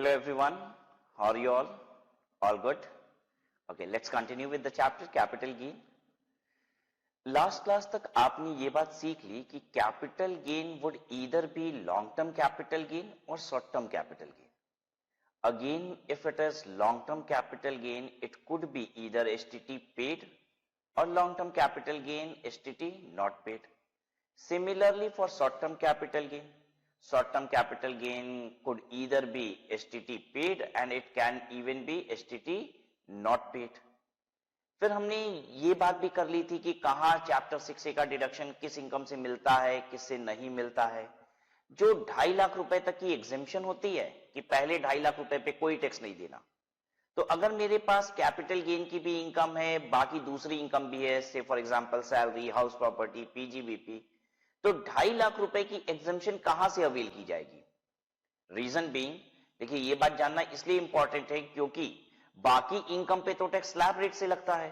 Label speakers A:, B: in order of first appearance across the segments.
A: Hello everyone, how are you all? All good? Okay, let's continue with the chapter capital gain. Last class तक आपने ये बात सीख ली कि capital gain would either be long term capital gain और short term capital gain. Again, if it is long term capital gain, it could be either STT paid or long term capital gain STT not paid. Similarly, for short term capital gain, short term capital gain could either be STT paid and it can even be STT not paid. फिर हमने ये बात भी कर ली थी कि कहाँ chapter 6A का डिडक्शन किस इनकम से मिलता है, किससे नहीं मिलता है. जो 2.5 लाख रुपए तक की एग्जेम्पशन होती है कि पहले 2.5 लाख रुपए पे कोई टैक्स नहीं देना. तो अगर मेरे पास कैपिटल गेन की भी इनकम है, बाकी दूसरी इनकम भी है, से for example salary, house property, PGBP, तो 2.5 लाख रुपए की एग्जेम्पशन कहां से अवेल की जाएगी? रीजन बीइंग, देखिए ये बात जानना इसलिए इंपॉर्टेंट है क्योंकि बाकी इनकम पे तो टैक्स स्लैब रेट से लगता है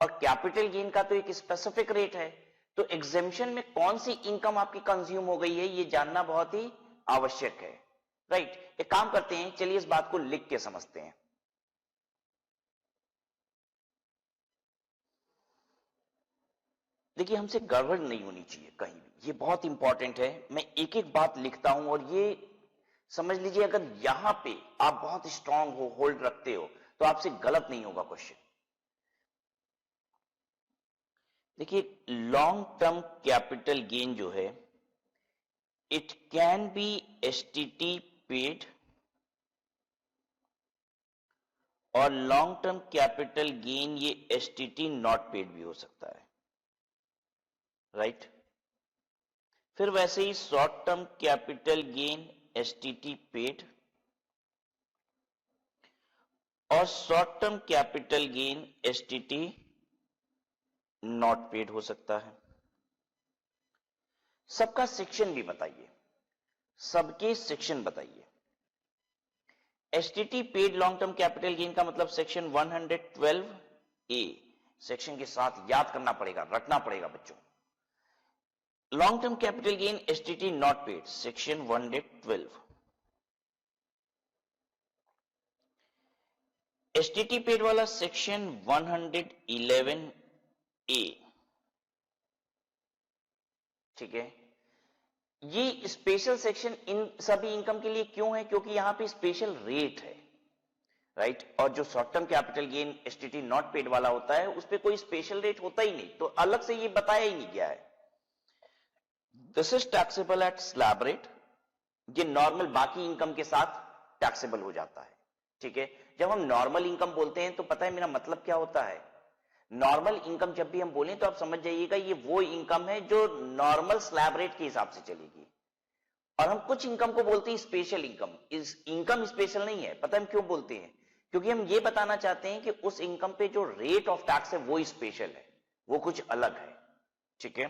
A: और कैपिटल गेन का तो एक स्पेसिफिक रेट है. तो एग्जेम्पशन में कौन सी इनकम आपकी कंज्यूम हो गई है ये जानना बहुत ही आवश्यक है. राइट, एक काम करते हैं, चलिए इस बात को लिख के समझते हैं. देखिए हमसे गड़बड़ नहीं होनी चाहिए कहीं भी, ये बहुत इंपॉर्टेंट है. मैं एक एक बात लिखता हूं और ये समझ लीजिए अगर यहां पे आप बहुत स्ट्रांग हो, होल्ड रखते हो, तो आपसे गलत नहीं होगा क्वेश्चन. देखिए लॉन्ग टर्म कैपिटल गेन जो है, it can be STT paid और लॉन्ग टर्म कैपिटल गेन ये एसटीटी नॉट पेड भी हो सकता है. राइट, फिर वैसे ही short term capital gain STT paid और short term capital gain STT not paid हो सकता है. सबका सेक्शन भी बताइए, सबके सेक्शन बताइए. STT paid long term capital gain का मतलब सेक्शन 112A सेक्शन के साथ याद करना पड़ेगा, रटना पड़ेगा बच्चों. Long term capital gain STT not paid section 112. STT paid वाला सेक्शन 111A. ठीक है, ये स्पेशल सेक्शन इन सभी इनकम के लिए क्यों है? क्योंकि यहां पे स्पेशल रेट है. राइट, और जो short term capital gain STT not paid वाला होता है उस पर कोई स्पेशल रेट होता ही नहीं, तो अलग से ये बताया ही नहीं गया है. This is taxable at slab rate. ये नॉर्मल बाकी इनकम के साथ टैक्सेबल हो जाता है. ठीक है, जब हम नॉर्मल इनकम बोलते हैं तो पता है मेरा मतलब क्या होता है? नॉर्मल इनकम जब भी हम बोलें तो आप समझ जाइएगा ये वो इनकम है जो नॉर्मल स्लैब रेट के हिसाब से चलेगी. और हम कुछ इनकम को बोलते हैं स्पेशल इनकम. इस इनकम स्पेशल नहीं है. पता है हम क्यों बोलते हैं? क्योंकि हम ये बताना चाहते हैं कि उस इनकम पे जो रेट ऑफ टैक्स है वो स्पेशल है, वो कुछ अलग है. ठीक है,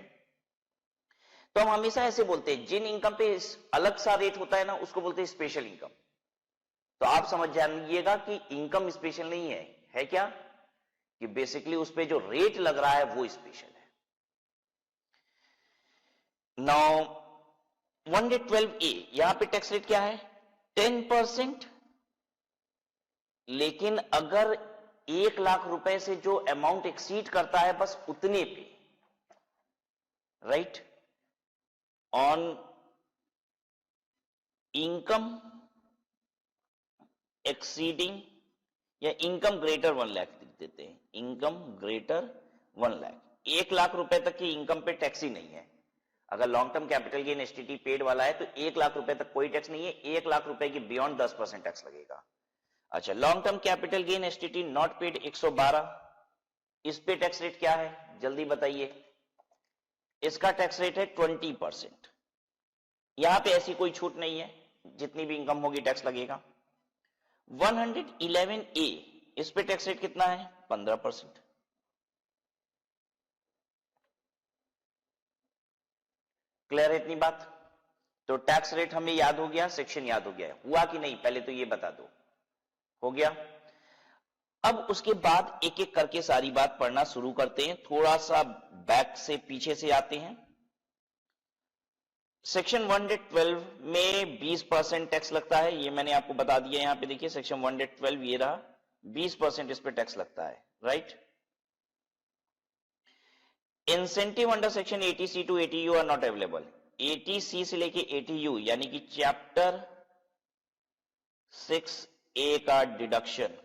A: तो हम हमेशा ऐसे बोलते हैं जिन इनकम पे अलग सा रेट होता है ना उसको बोलते हैं स्पेशल इनकम. तो आप समझ जाइएगा कि इनकम स्पेशल नहीं है. है क्या? कि बेसिकली उस पे जो रेट लग रहा है वो स्पेशल है. नाउ 112A यहां पे टैक्स रेट क्या है? 10%. लेकिन अगर 1 लाख रुपए से जो अमाउंट एक्सीड करता है बस उतने पे, राइट, ऑन इनकम एक्सीडिंग या इनकम ग्रेटर 1 लाख देते हैं. इनकम ग्रेटर 1 लाख, 1 लाख रुपए तक की इनकम पे टैक्स ही नहीं है. अगर long term capital gain STT paid वाला है तो 1 लाख रुपए तक कोई टैक्स नहीं है. 1 लाख रुपए की बियॉन्ड 10% टैक्स लगेगा. अच्छा, long term capital gain STT not paid 112, इस पे टैक्स रेट क्या है जल्दी बताइए? इसका टैक्स रेट है 20%. यहां पे ऐसी कोई छूट नहीं है, जितनी भी इनकम होगी टैक्स लगेगा. 111A इस पे टैक्स रेट कितना है? 15%. क्लियर है इतनी बात? तो टैक्स रेट हमें याद हो गया, सेक्शन याद हो गया. हुआ कि नहीं पहले तो ये बता दो. हो गया. अब उसके बाद एक एक करके सारी बात पढ़ना शुरू करते हैं. थोड़ा सा बैक से पीछे से आते हैं. सेक्शन 112 में 20% टैक्स लगता है, ये मैंने आपको बता दिया। यहां पे देखिए सेक्शन 112 ये रहा, 20% इस पे टैक्स लगता है, right. Incentive under section 80C to 80U are not available. 80C से लेके 80U यानी कि चैप्टर 6A का डिडक्शन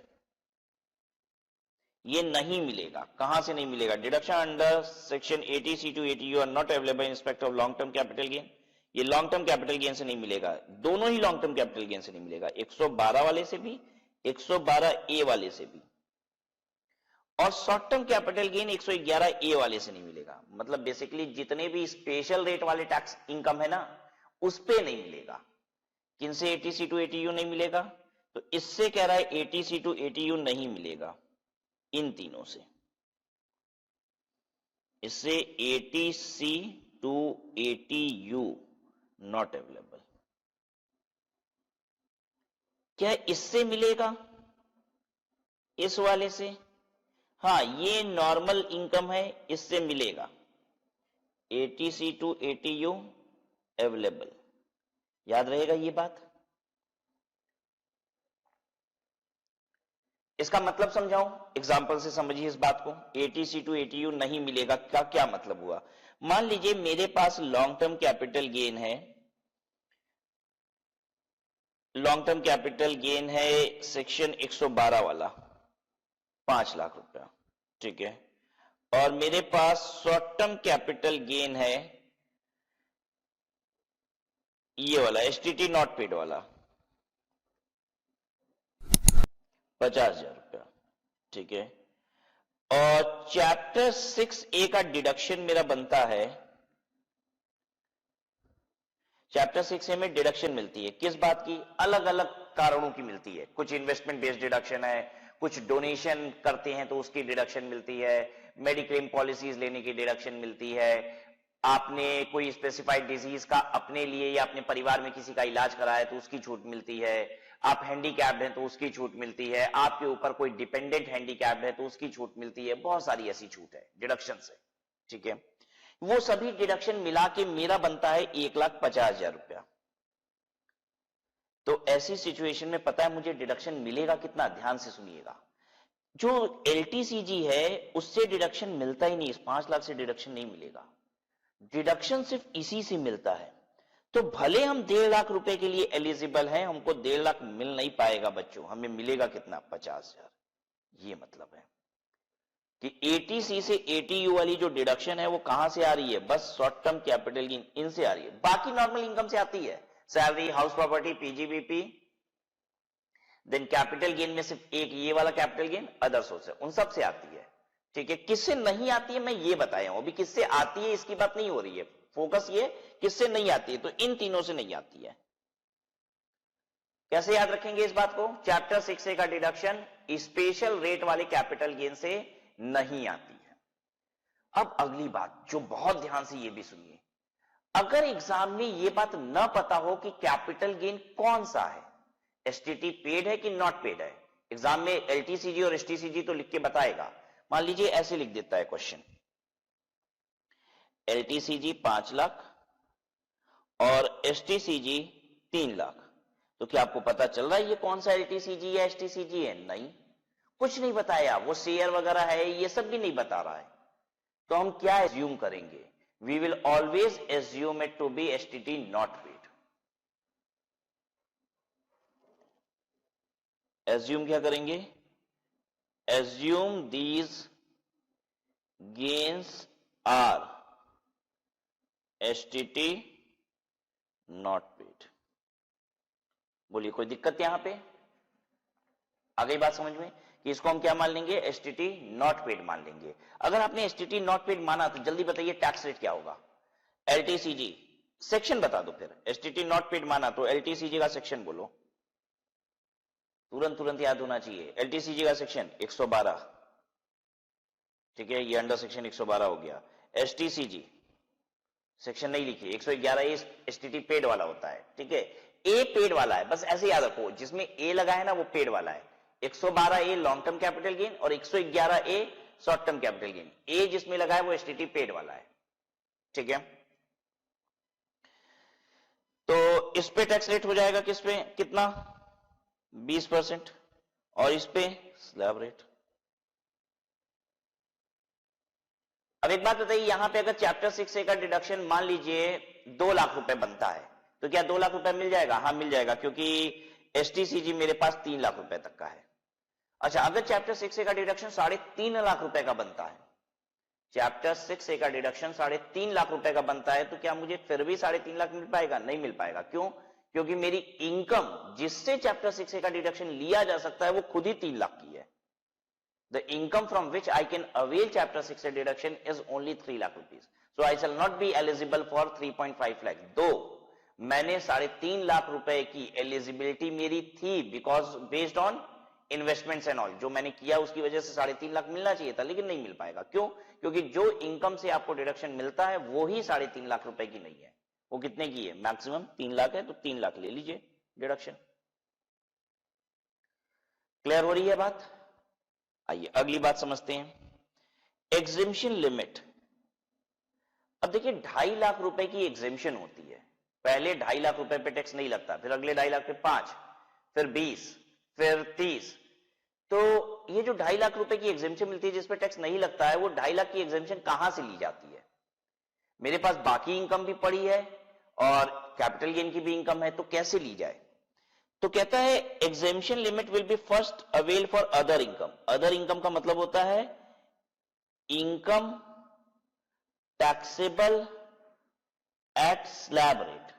A: ये नहीं मिलेगा। कहां से नहीं मिलेगा? Deduction under section 80C to 80U are not available in respect of long term capital gain. ये लॉन्ग टर्म कैपिटल गेन से नहीं मिलेगा, दोनों ही लॉन्ग टर्म कैपिटल गेन से नहीं मिलेगा, 112 वाले से भी, 112A वाले से भी, और short term capital gain 111A वाले से नहीं मिलेगा। मतलब बेसिकली जितने भी स्पेशल रेट वाले टैक्स इनकम है ना, उस पे नहीं मिलेगा। किनसे? 80C टू 80U नहीं मिलेगा, तो इससे कह रहा है 80C टू 80U नहीं मिलेगा, इन तीनों से। इससे 80C to 80U not available. क्या इससे मिलेगा? इस वाले से? हाँ, ये नॉर्मल इनकम है, इससे मिलेगा। 80C to 80U available. याद रहेगा ये बात? इसका मतलब समझाऊं, एग्जांपल से समझिए इस बात को। 80C टू 80U नहीं मिलेगा का क्या मतलब हुआ? मान लीजिए मेरे पास लॉन्ग टर्म कैपिटल गेन है, लॉन्ग टर्म कैपिटल गेन है सेक्शन 112 वाला 5 लाख रुपया, ठीक है। और मेरे पास शॉर्ट टर्म कैपिटल गेन है ये वाला एसटीटी नॉट पेड वाला 50,000 रुपया, ठीक है। और चैप्टर 6A का डिडक्शन मेरा बनता है, चैप्टर 6A में डिडक्शन मिलती है किस बात की? अलग अलग कारणों की मिलती है। कुछ इन्वेस्टमेंट बेस्ड डिडक्शन है, कुछ डोनेशन करते हैं तो उसकी डिडक्शन मिलती है, मेडिक्लेम पॉलिसीज लेने की डिडक्शन मिलती है, आपने कोई स्पेसिफाइड डिजीज का अपने लिए या अपने परिवार में किसी का इलाज कराया तो उसकी छूट मिलती है, आप हैंडीकैप्ड हैं तो उसकी छूट मिलती है, आपके ऊपर कोई डिपेंडेंट हैंडीकैप्ड है तो उसकी छूट मिलती है। बहुत सारी ऐसी छूट है डिडक्शन से, ठीक है। वो सभी डिडक्शन मिला के मेरा बनता है 1,50,000 रुपया। तो ऐसी सिचुएशन में पता है मुझे डिडक्शन मिलेगा कितना? ध्यान से सुनिएगा। जो एलटीसीजी है उससे डिडक्शन मिलता ही नहीं, इस 5 लाख से डिडक्शन नहीं मिलेगा, डिडक्शन सिर्फ इसी से मिलता है। तो भले हम 1.5 लाख रुपए के लिए एलिजिबल हैं, हमको 1.5 लाख मिल नहीं पाएगा बच्चों, हमें मिलेगा कितना? 50,000। ये मतलब है कि 80C से 80U वाली जो डिडक्शन है वो कहां से आ रही है? बस शॉर्ट टर्म कैपिटल गेन इनसे आ रही है, बाकी नॉर्मल इनकम से आती है, salary, house property, PGBP. Then capital gain में सिर्फ एक ये वाला कैपिटल गेन, अदर सोर्स है, उन सब से आती है, ठीक है। किससे नहीं आती है मैं ये बताया हूं, अभी किससे आती है इसकी बात नहीं हो रही है, फोकस ये किससे नहीं आती है, तो इन तीनों से नहीं आती है। कैसे याद रखेंगे इस बात को? चैप्टर 6A का डिडक्शन स्पेशल रेट वाले कैपिटल गेन से नहीं आती है। अब अगली बात जो बहुत ध्यान से ये भी सुनिए, अगर एग्जाम में ये बात ना पता हो कि कैपिटल गेन कौन सा है, एसटीटी पेड है कि नॉट पेड है, एग्जाम में एलटीसीजी और एसटीसीजी तो लिख के बताएगा। मान लीजिए ऐसे लिख देता है क्वेश्चन, एलटीसीजी 5 लाख और एसटीसीजी 3 लाख, तो क्या आपको पता चल रहा है ये कौन सा एलटीसीजी या एसटीसीजी है? नहीं, कुछ नहीं बताया, वो शेयर वगैरह है ये सब भी नहीं बता रहा है। तो हम क्या एज्यूम करेंगे? We will always assume it to be STT not paid. Assume क्या करेंगे? Assume these gains are STT not paid. बोलिए कोई दिक्कत यहां पे? आ गई बात समझ में कि इसको हम क्या मान लेंगे? एसटीटी नॉट पेड मान लेंगे। अगर आपने एसटीटी नॉट पेड माना तो जल्दी बताइए टैक्स रेट क्या होगा? एलटीसीजी सेक्शन बता दो फिर। एसटीटी नॉट पेड माना तो एलटीसीजी का सेक्शन बोलो, तुरंत याद होना चाहिए। एलटीसीजी का सेक्शन 112, ठीक है, ये अंडर सेक्शन 112 हो गया। एसटीसीजी सेक्शन नहीं लिखिए, 111 एसटीटी पेड वाला होता है, ठीक है। ए पेड वाला है, बस ऐसे याद रखो, जिसमें ए लगा है ना वो पेड वाला है। 112A long term capital gain और 111A short term capital gain. ए जिसमें लगा है वो एसटीटी पेड वाला है, ठीक है। तो इस पे टैक्स रेट हो जाएगा किस पे, कितना, 20%, और इस पे स्लैब रेट। अब एक बात बताइए, यहां पे अगर चैप्टर 6A का डिडक्शन मान लीजिए 2 लाख रुपए बनता है, तो क्या 2 लाख रुपए मिल जाएगा? हाँ मिल जाएगा, क्योंकि एसटीसीजी मेरे पास 3 लाख रुपए तक का है। अच्छा, अगर चैप्टर 6A का डिडक्शन 3.5 लाख रुपए का बनता है, चैप्टर 6A का डिडक्शन 3.5 लाख रुपए का बनता है, तो क्या मुझे फिर भी 3.5 लाख मिल पाएगा? नहीं मिल पाएगा। क्यों? क्योंकि मेरी इनकम जिससे चैप्टर 6A का डिडक्शन लिया जा सकता है वो खुद ही 3 लाख की है। The income from which I can avail chapter 6A deduction is only 3 lakh rupees. So I shall not be eligible for 3.5 lakh. दो मैंने 3.5 लाख रुपए की एलिजिबिलिटी मेरी थी, because based on investments and all, जो मैंने किया उसकी वजह से 3.5 लाख मिलना चाहिए था, लेकिन नहीं मिल पाएगा। क्यों? क्योंकि जो इनकम से आपको डिडक्शन मिलता है वो ही 3.5 लाख रुपए की नहीं है। वो कितने की है? मैक्सिमम 3 लाख है, तो 3 लाख ले लीजिए डिडक्शन। क्लियर हो रही है बात? आइए अगली बात समझते हैं, एग्जेम्पशन लिमिट। अब देखिए 2.5 लाख रुपए की एग्जेम्पशन होती है। पहले 2.5 लाख रुपए पे टैक्स नहीं लगता, फिर अगले 2.5 लाख पे 5, फिर 20, फिर 30। तो ये जो 2.5 लाख रुपए की एग्जेम्पशन मिलती है जिसपे टैक्स नहीं लगता है, वो 2.5 लाख की एग्जेम्पशन कहां से ली जाती है? मेरे पास बाकी इनकम भी पड़ी है और कैपिटल गेन की भी इनकम है, तो कैसे ली जाए? तो कहता है exemption limit will be first avail for other income. Other income का मतलब होता है income taxable at slab rate,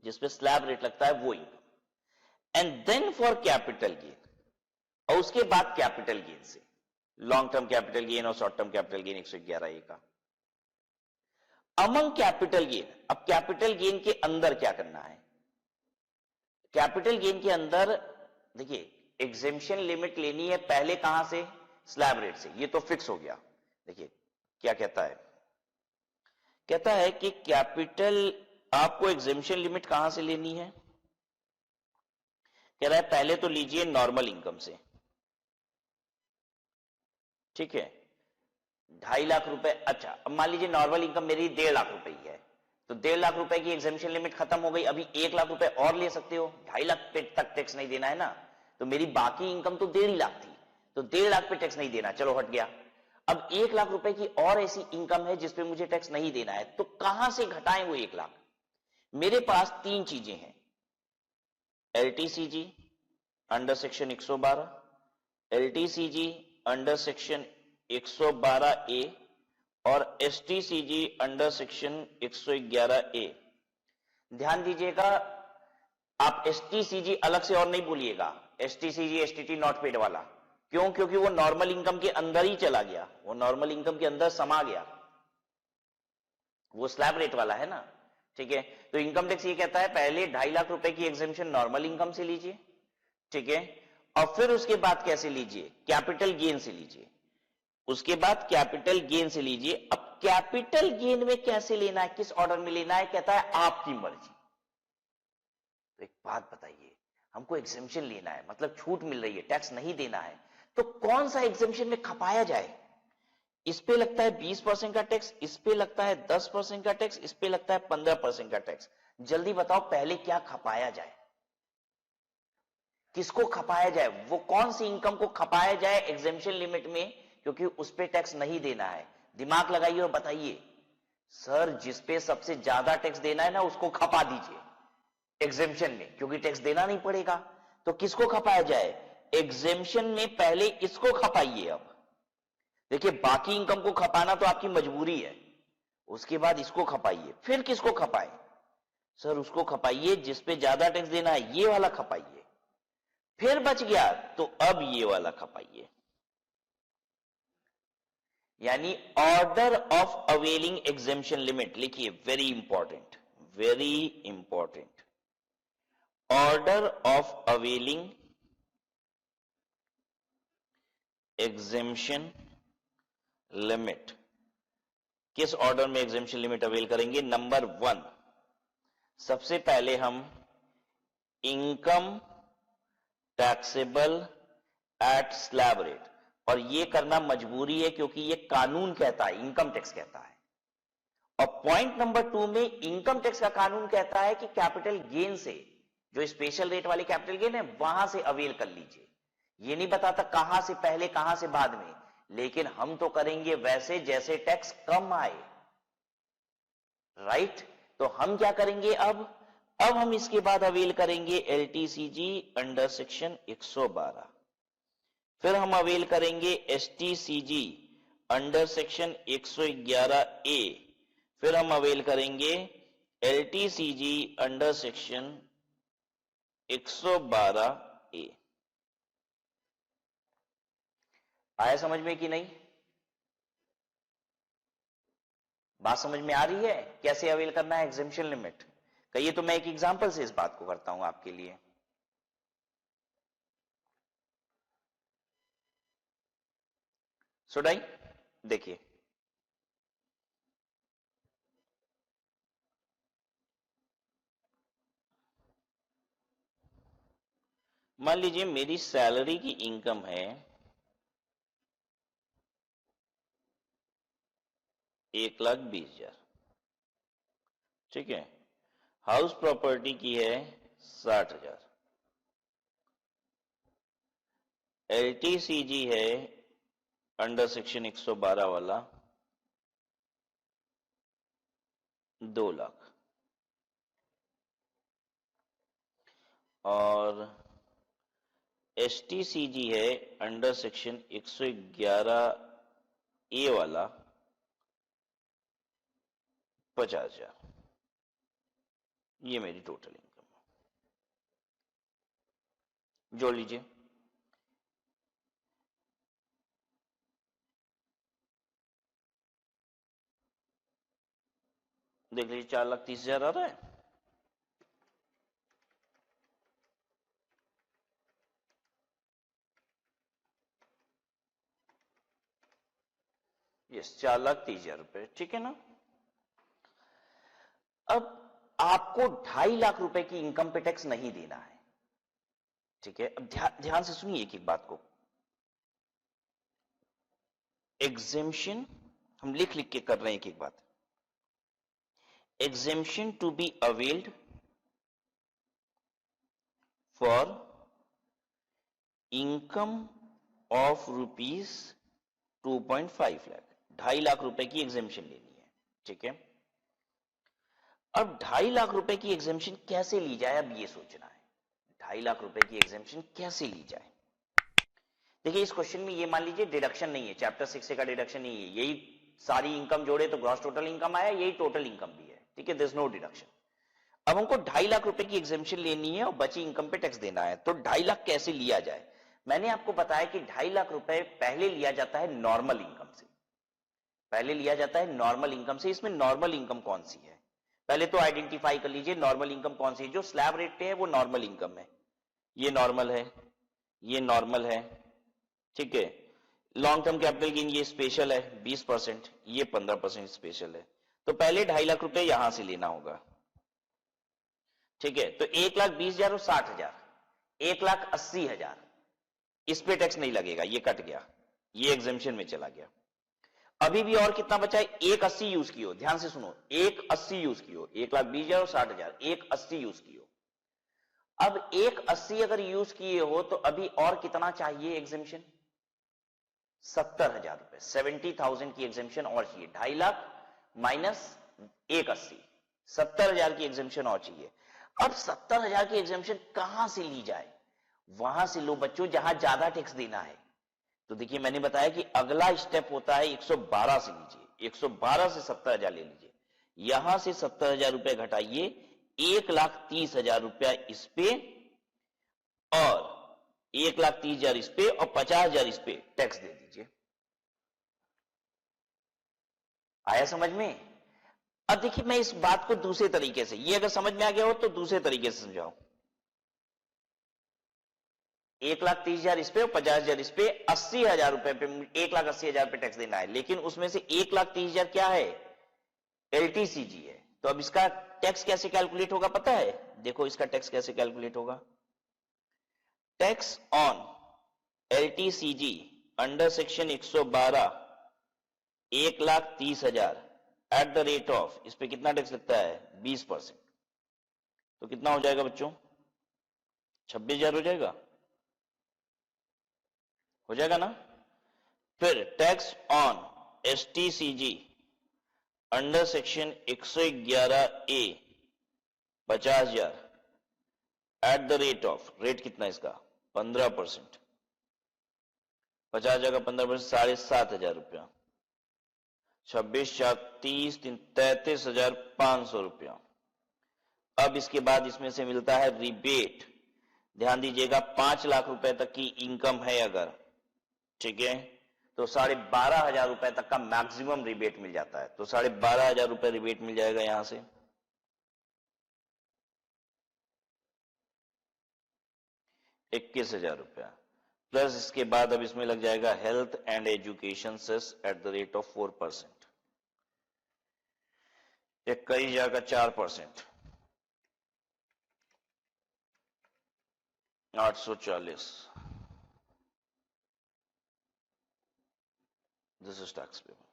A: जिसपे स्लैब रेट लगता है वो income. And then for capital gain, और उसके बाद कैपिटल गेन से, लॉन्ग टर्म कैपिटल गेन और short term capital gain 111A का। अमंग कैपिटल गेन, अब कैपिटल गेन के अंदर क्या करना है? कैपिटल गेन के अंदर देखिए एग्जेम्पशन लिमिट लेनी है पहले कहां से? स्लैब रेट से। ये तो फिक्स हो गया। देखिए क्या कहता है, कहता है कि कैपिटल आपको एग्जेम्पशन लिमिट कहां से लेनी है? कह रहा है पहले तो लीजिए नॉर्मल इनकम से, ठीक है, 2.5 लाख रुपए। अच्छा, अब मान लीजिए नॉर्मल इनकम मेरी 1.5 लाख रुपए ही है, तो 1.5 लाख रुपए की एग्जेम्पशन लिमिट खत्म हो गई। अभी 1 लाख रुपए और ले सकते हो, 2.5 लाख पे तक टैक्स नहीं देना है ना। तो मेरी बाकी इनकम तो 1.5 लाख थी, तो 1.5 लाख पे टैक्स नहीं देना, चलो हट गया। अब 1 लाख रुपए की और ऐसी इनकम है जिसपे मुझे टैक्स नहीं देना है, तो कहां से घटाएं वो 1 लाख? मेरे पास 3 चीजें हैं, LTCG under section 112, LTCG under section 112A और एसटीसीजी अंडर सेक्शन 111A। ध्यान दीजिएगा, आप एसटीसीजी अलग से और नहीं बोलिएगा, एसटीसीजी एसटीटी नॉट पेड वाला। क्यों? क्योंकि वो नॉर्मल इनकम के अंदर ही चला गया, वो नॉर्मल इनकम के अंदर समा गया, वो स्लैब रेट वाला है ना, ठीक है। तो इनकम टैक्स ये कहता है पहले 2.5 लाख रुपए की एग्जेम्पशन नॉर्मल इनकम से लीजिए, ठीक है, और फिर उसके बाद कैसे लीजिए? कैपिटल गेन से लीजिए, उसके बाद कैपिटल गेन से लीजिए। अब कैपिटल गेन में कैसे लेना है, किस ऑर्डर में लेना है? कहता है आपकी मर्जी। तो एक बात बताइए, हमको एग्जेम्पशन लेना है, मतलब छूट मिल रही है, टैक्स नहीं देना है, तो कौन सा एग्जेम्पशन में खपाया जाए? इस पे लगता है 20% का टैक्स, इस पे लगता है 10% का टैक्स, इस पे लगता है 15% का टैक्स। जल्दी बताओ पहले क्या खपाया जाए, किसको खपाया जाए? वो कौन सी इनकम को खपाया जाए एग्जेम्पशन लिमिट में, क्योंकि उस पे टैक्स नहीं देना है? दिमाग लगाइए और बताइए। सर जिसपे सबसे ज्यादा टैक्स देना है ना, उसको खपा दीजिए एग्जेम्पशन में, क्योंकि टैक्स देना नहीं पड़ेगा। तो किसको खपाया जाए? एग्जेम्पशन में पहले इसको खपाइए। अब देखिए बाकी इनकम को खपाना तो आपकी मजबूरी है, उसके बाद इसको खपाइए। फिर किसको खपाए? सर उसको खपाइए जिसपे ज्यादा टैक्स देना है, ये वाला खपाइए। फिर बच गया तो अब ये वाला खपाइए। यानी order of availing exemption limit लिखिए, very important, very important. Order of availing exemption limit, किस ऑर्डर में एग्जेम्पशन लिमिट अवेल करेंगे? नंबर 1, सबसे पहले हम income taxable at slab rate, और ये करना मजबूरी है क्योंकि ये कानून कहता है, इनकम टैक्स कहता है। और पॉइंट नंबर 2 में इनकम टैक्स का कानून कहता है कि कैपिटल गेन से, जो स्पेशल रेट वाली कैपिटल गेन है, वहां से अवेल कर लीजिए। ये नहीं बताता कहां से पहले कहां से बाद में, लेकिन हम तो करेंगे वैसे जैसे टैक्स कम आए, राइट। तो हम क्या करेंगे अब हम इसके बाद अवेल करेंगे एलटीसीजी अंडर सेक्शन 112, फिर हम अवेल करेंगे एसटीसीजी अंडर सेक्शन 111 ए, फिर हम अवेल करेंगे एलटीसीजी अंडर सेक्शन 112 ए। आया समझ में कि नहीं? बात समझ में आ रही है कैसे अवेल करना है एग्जेम्पशन लिमिट? कहिए तो मैं एक एग्जांपल से इस बात को करता हूं आपके लिए। सुडाई देखिए, मान लीजिए मेरी सैलरी की इनकम है 1,20,000, ठीक है। हाउस प्रॉपर्टी की है 60,000, एलटीसीजी है अंडर सेक्शन 112 वाला 2 लाख, और एसटीसीजी है अंडर सेक्शन 111 ए वाला 50,000। ये मेरी टोटल इनकम है, जोड़ लीजिए। देख लीजिए 4,30,000 आ रहा है। यस, 4,30,000 रुपए, ठीक है ना। अब आपको 2.5 लाख रुपए की इनकम पे टैक्स नहीं देना है, ठीक है। अब ध्यान से सुनिए एक एक बात को। एग्जेम्पशन हम लिख लिख के कर रहे हैं एक एक बात। Exemption to be availed for income of ₹2.5 lakh, 2.5 lakh रुपए की एग्जेम्पशन लेनी है, ठीक है। अब 2.5 लाख रुपए की एग्जेम्पशन कैसे ली जाए, अब ये सोचना है 2.5 लाख रुपए की एग्जेम्पशन कैसे ली जाए। देखिए इस क्वेश्चन में ये मान लीजिए डिडक्शन नहीं है, चैप्टर 6 का डिडक्शन नहीं है, यही सारी इनकम जोड़े तो ग्रॉस टोटल इनकम आया, यही टोटल इनकम भी है, ठीक है, देयर इज नो डिडक्शन। अब हमको 2.5 लाख रुपए की एग्जेम्पशन लेनी है और बची इनकम पे टैक्स देना है, तो 2.5 लाख कैसे लिया जाए। मैंने आपको बताया कि 2.5 लाख रुपए पहले लिया जाता है नॉर्मल इनकम से, पहले लिया जाता है नॉर्मल इनकम से। इसमें नॉर्मल इनकम कौन सी है, पहले तो आइडेंटिफाई कर लीजिए नॉर्मल इनकम कौन सी है। जो स्लैब रेट पे है वो नॉर्मल इनकम है, ये नॉर्मल है, ये नॉर्मल है, ठीक है। लॉन्ग टर्म कैपिटल गेन ये स्पेशल है 20%, ये 15% स्पेशल है। तो पहले 2.5 लाख रुपए यहां से लेना होगा, ठीक है। तो 1,20,000 और 60,000, 1,80,000, इस पे टैक्स नहीं लगेगा, ये कट गया, ये एग्जेम्पशन में चला गया। अभी भी और कितना बचा है, 1,80 यूज की हो, ध्यान से सुनो, 1,80 यूज की हो, 1,20,000 और 60,000, 1,80 यूज की हो। अब 1,80 अगर यूज किए हो तो अभी और कितना चाहिए एग्जेम्पशन, 70,000 रुपए, 70,000 की एग्जेम्पशन और चाहिए। 2.5 लाख माइनस 1,80, 70,000 की एग्जेम्पशन और चाहिए। अब 70,000 की एग्जेम्पशन कहां से ली जाए, वहां से लो बच्चों जहां ज्यादा टैक्स देना है। तो देखिए मैंने बताया कि अगला स्टेप होता है 112 से लीजिए, 112 से 70,000 ले लीजिए, यहां से 70,000 रुपए घटाइए, 1,30,000 रुपया इस पे और 1,30,000 इस पे और 50,000 इस पे टैक्स दे दीजिए। आया समझ में? अब देखिए मैं इस बात को दूसरे तरीके से, ये अगर समझ में आ गया हो तो दूसरे तरीके से समझाओ। 1,30,000 इस पे और 50,000 इस पे, 80,000 रुपए पे, 1,80,000 पे टैक्स देना है, लेकिन उसमें से 1,30,000 क्या है, एलटीसीजी है। तो अब इसका टैक्स कैसे कैलकुलेट होगा पता है, देखो इसका टैक्स कैसे कैलकुलेट होगा। Tax on LTCG under section 112 1,30,000 eight the rate of, इस पे कितना टैक्स लगता है 20%, तो कितना हो जाएगा बच्चों 26,000 हो जाएगा, हो जाएगा ना। फिर tax on STCG under section 111A 50,000 eight the rate of, rate कितना इसका 15%, 50,000 का 15% 7,500 रुपया, 26 4 30 3 33,500 रुपया। अब इसके बाद इसमें से मिलता है रिबेट, ध्यान दीजिएगा 5 लाख रुपए तक की इनकम है अगर, ठीक है, तो 12,500 रुपए तक का मैक्सिमम रिबेट मिल जाता है, तो 12,500 रुपए रिबेट मिल जाएगा यहां से। 21,000 रुपया प्लस इसके बाद अब इसमें लग जाएगा health and education cess at the rate of 4%, 21,000 का 4%, 840, दिस इज टैक्स पेबल।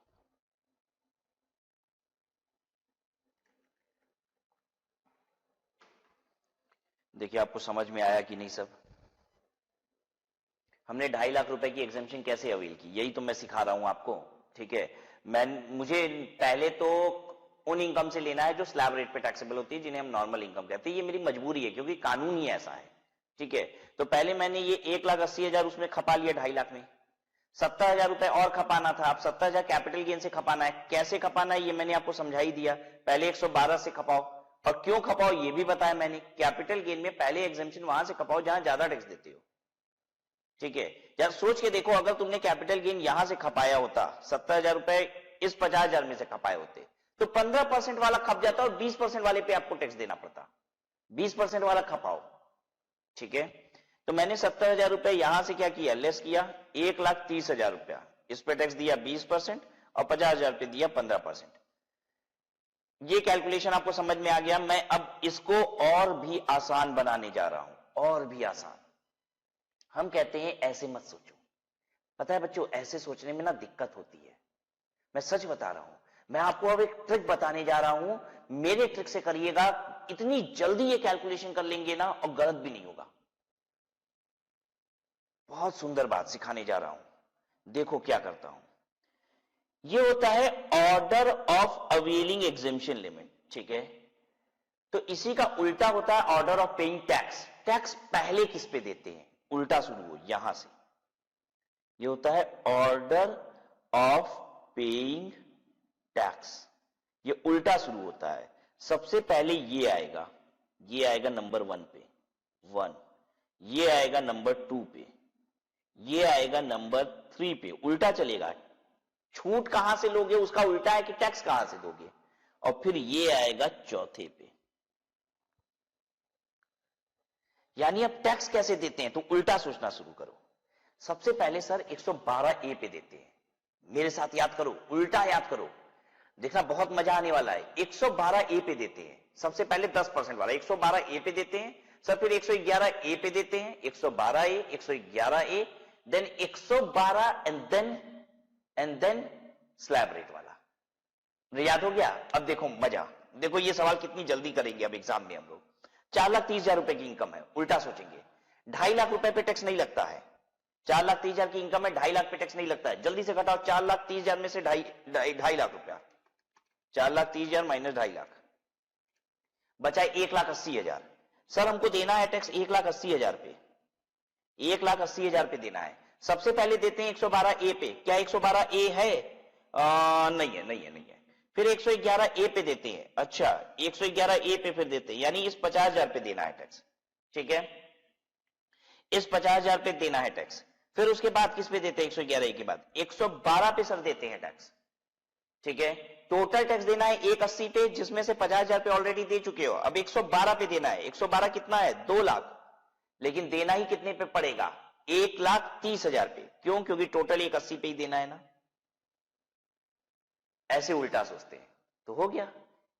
A: देखिए आपको समझ में आया कि नहीं सब। हमने 2.5 लाख रुपए की एग्जेम्पशन कैसे अवेल की, यही तो मैं सिखा रहा हूं आपको, ठीक है। मुझे पहले तो उन इनकम से लेना है जो स्लैब रेट पे टैक्सेबल होती है, जिन्हें हम नॉर्मल इनकम कहते हैं। ये मेरी मजबूरी है क्योंकि कानून ही ऐसा है, ठीक है। तो पहले मैंने ये 1,80,000 उसमें खपा लिया 2.5 लाख में, 70,000 रुपए और खपाना था। अब 70,000 कैपिटल गेन से खपाना है, कैसे खपाना है ये मैंने आपको समझा ही दिया। पहले 112 से खपाओ, और क्यों खपाओ ये भी बताया मैंने। कैपिटल गेन में पहले एग्जेम्पशन वहां से खपाओ जहां ज्यादा टैक्स देते हो, ठीक है। यार सोच के देखो, अगर तुमने कैपिटल गेन यहां से खपाया होता, 70,000 रुपए इस 50,000 में से खपाए होते, तो 15% वाला खप जाता और 20% वाले पे आपको टैक्स देना पड़ता। 20% वाला खपाओ, ठीक है। तो मैंने 70,000 रुपए यहां से क्या किया, लेस किया, 1,30,000 रुपया इस पे टैक्स दिया 20% और 50,000 पे दिया 15%। ये कैलकुलेशन आपको समझ में आ गया। मैं अब इसको और भी आसान बनाने जा रहा हूं, और भी आसान। हम कहते हैं ऐसे मत सोचो, पता है बच्चों ऐसे सोचने में ना दिक्कत होती है। मैं सच बता रहा हूं, मैं आपको अब एक ट्रिक बताने जा रहा हूं, मेरे ट्रिक से करिएगा, इतनी जल्दी ये कैलकुलेशन कर लेंगे ना और गलत भी नहीं होगा। बहुत सुंदर बात सिखाने जा रहा हूं, देखो क्या करता हूं। ये होता है order of availing exemption limit, ठीक है। तो इसी का उल्टा होता है order of paying tax. Tax पहले किस पे देते हैं, उल्टा शुरू हो यहां से। ये होता है ऑर्डर ऑफ पेइंग टैक्स, ये उल्टा शुरू होता है। सबसे पहले ये आएगा नंबर 1 पे 1, ये आएगा नंबर 2 पे, ये आएगा नंबर 3 पे, उल्टा चलेगा। छूट कहां से लोगे उसका उल्टा है कि टैक्स कहां से दोगे, और फिर ये आएगा चौथे पे। यानी अब टैक्स कैसे देते हैं, तो उल्टा सोचना शुरू करो। सबसे पहले सर 112A पे देते हैं, मेरे साथ याद करो, उल्टा याद करो, देखना बहुत मजा आने वाला है। 112A पे देते हैं, सबसे पहले 10% वाला 112A पे देते हैं सर, फिर 111A पे देते हैं, 112A 111A, then 112 and then slab rate वाला। याद हो गया। अब देखो मजा, देखो ये सवाल कितनी जल्दी करेंगे अब एग्जाम में हम लोग। 4,30,000 रुपए की इनकम है, उल्टा सोचेंगे, 2.5 लाख रुपए पे टैक्स नहीं लगता है। 4,30,000 की इनकम है, 2.5 लाख पे टैक्स नहीं लगता है। जल्दी से घटाओ 4,30,000 में से 2.5 लाख रुपया, 4,30,000 माइनस 2.5 लाख, बचा 1,80,000। सर हमको देना है टैक्स 1,80,000 पे, 1,80,000 पे देना है। सबसे पहले देते हैं 112A पे, क्या 112A है? नहीं है। फिर 111A पे देते हैं, अच्छा 111A पे फिर देते हैं, यानी इस 50,000 पे देना है टैक्स, ठीक है, इस 50,000 पे देना है टैक्स। फिर उसके बाद किस पे देते हैं, 111A के बाद 112 पे सर देते हैं टैक्स, ठीक है। टोटल टैक्स देना है 180 पे, जिसमें से 50,000 पे ऑलरेडी दे चुके हो। अब 112 पे देना है, 112 कितना है 2 लाख, लेकिन देना ही कितने पे पड़ेगा, 1,30,000 पे। क्यों? क्योंकि टोटल 180 पे ही देना है ना। ऐसे उल्टा सोचते हैं तो हो गया,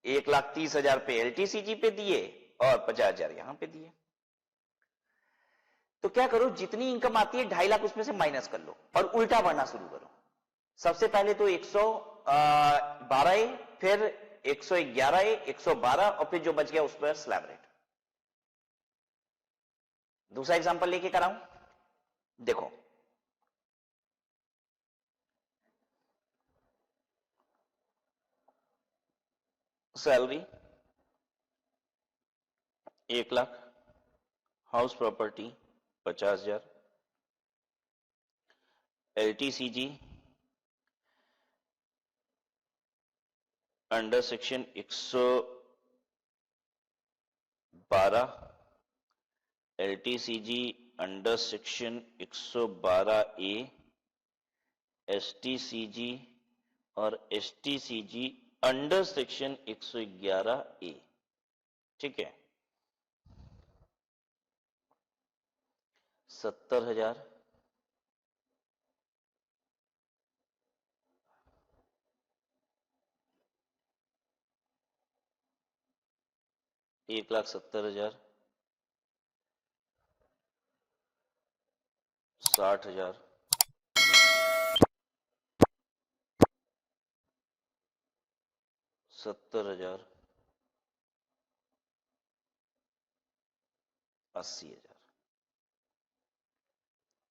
A: 1,30,000 पे LTCG पे दिए और 50,000 यहां पे दिए। तो क्या करो, जितनी इनकम आती है 2.5 लाख उसमें से माइनस कर लो और उल्टा बढ़ना शुरू करो। सबसे पहले तो 112A फिर 111A, 112 और फिर जो बच गया उस पर स्लैब रेट। दूसरा एग्जांपल लेके कराऊं, देखो salary 1 lakh, house property 50,000, LTCG under section 112, LTCG under section 112A, STCG और STCG अंडर सेक्शन 111A। ठीक है, 70,000, 1,70,000, 60,000, 70,000, 80,000।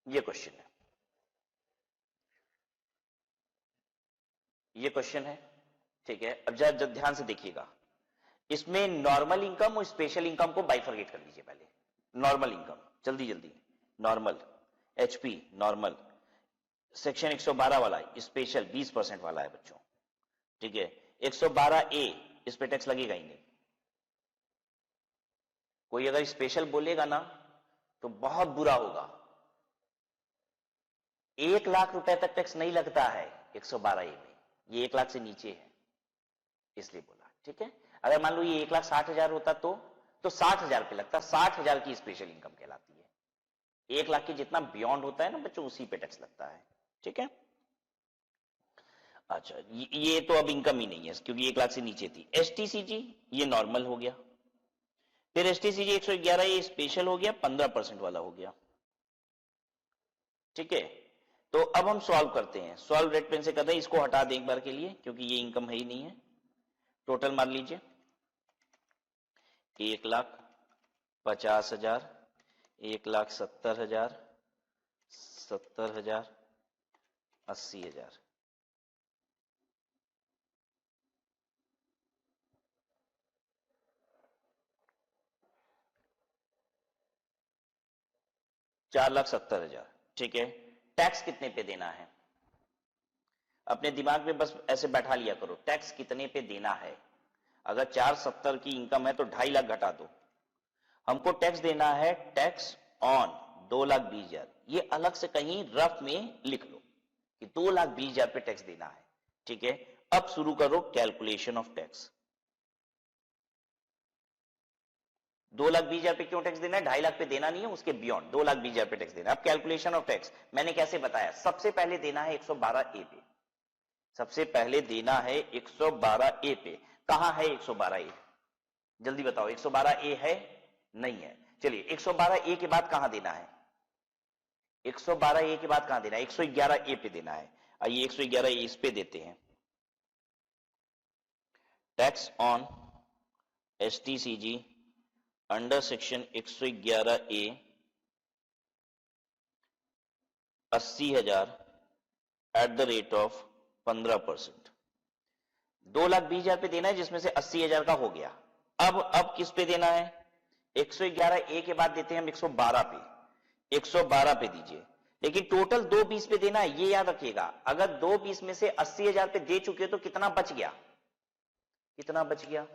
A: ये क्वेश्चन है, ये क्वेश्चन है। ठीक है, अब जरा ध्यान से देखिएगा, इसमें नॉर्मल इनकम और स्पेशल इनकम को बाइफरगेट कर लीजिए। पहले नॉर्मल इनकम, जल्दी जल्दी, नॉर्मल HP नॉर्मल, सेक्शन 112 वाला, स्पेशल 20% वाला है बच्चों। ठीक है, 112A इस पे टैक्स लगेगा ही नहीं। कोई अगर स्पेशल बोलेगा ना तो बहुत बुरा होगा। 1 लाख रुपए तक टैक्स नहीं लगता है 112A में, ये 1 लाख से नीचे है इसलिए बोला। ठीक है, अगर मान लो ये 1,60,000 होता तो 60,000 पे लगता। 60,000 की स्पेशल इनकम कहलाती है। 1 लाख के जितना बियॉन्ड होता है ना बच्चों, उसी पे टैक्स लगता है। ठीक है, अच्छा ये तो अब इनकम ही नहीं है क्योंकि 1 लाख से नीचे थी। STCG ये नॉर्मल हो गया, फिर STCG 111 ये स्पेशल हो गया, 15% वाला हो गया। ठीक है, तो अब हम सॉल्व करते हैं। सॉल्व रेट पेन से करते हैं, इसको हटा दें एक बार के लिए क्योंकि ये इनकम है ही नहीं है। टोटल मान लीजिए 1,50,000, 1,70,000, 70,000, 80,000। $4,70,000। ठीक है, टैक्स कितने पे देना है? अपने दिमाग में बस ऐसे बैठा लिया करो, टैक्स कितने पे देना है। अगर 470 की इनकम है तो 2.5 लाख घटा दो। हमको टैक्स देना है, टैक्स ऑन 2,20,000। ये अलग से कहीं रफ में लिख लो कि 2,20,000 पे टैक्स देना है। ठीक है, अब शुरू करो कैलकुलेशन ऑफ टैक्स। 2,20,000 पे क्यों टैक्स देना है? 2.5 लाख पे देना नहीं है, उसके बियॉन्ड 2,20,000 पे टैक्स देना है। अब कैलकुलेशन ऑफ टैक्स मैंने कैसे बताया, सबसे पहले देना है 112A पे। सबसे पहले देना है 112A पे। कहां है 112A? जल्दी बताओ, 112A है? नहीं है। चलिए 112A के बाद कहां देना है? 112A के बाद कहां देना है? 111A पे देना है। आइए 111A इस पे देते हैं। Tax on STCG under section 111A 80,000 eight the rate of 15%। 2,20,000 पे देना है जिसमें से 80,000 का हो गया। अब किस पे देना है? 111A के बाद देते हैं हम 112 पे। 112 पे दीजिए, लेकिन टोटल 220 पे देना है, ये याद रखिएगा। अगर 220 में से 80,000 पे दे चुके हो तो कितना बच गया? कितना बच गया?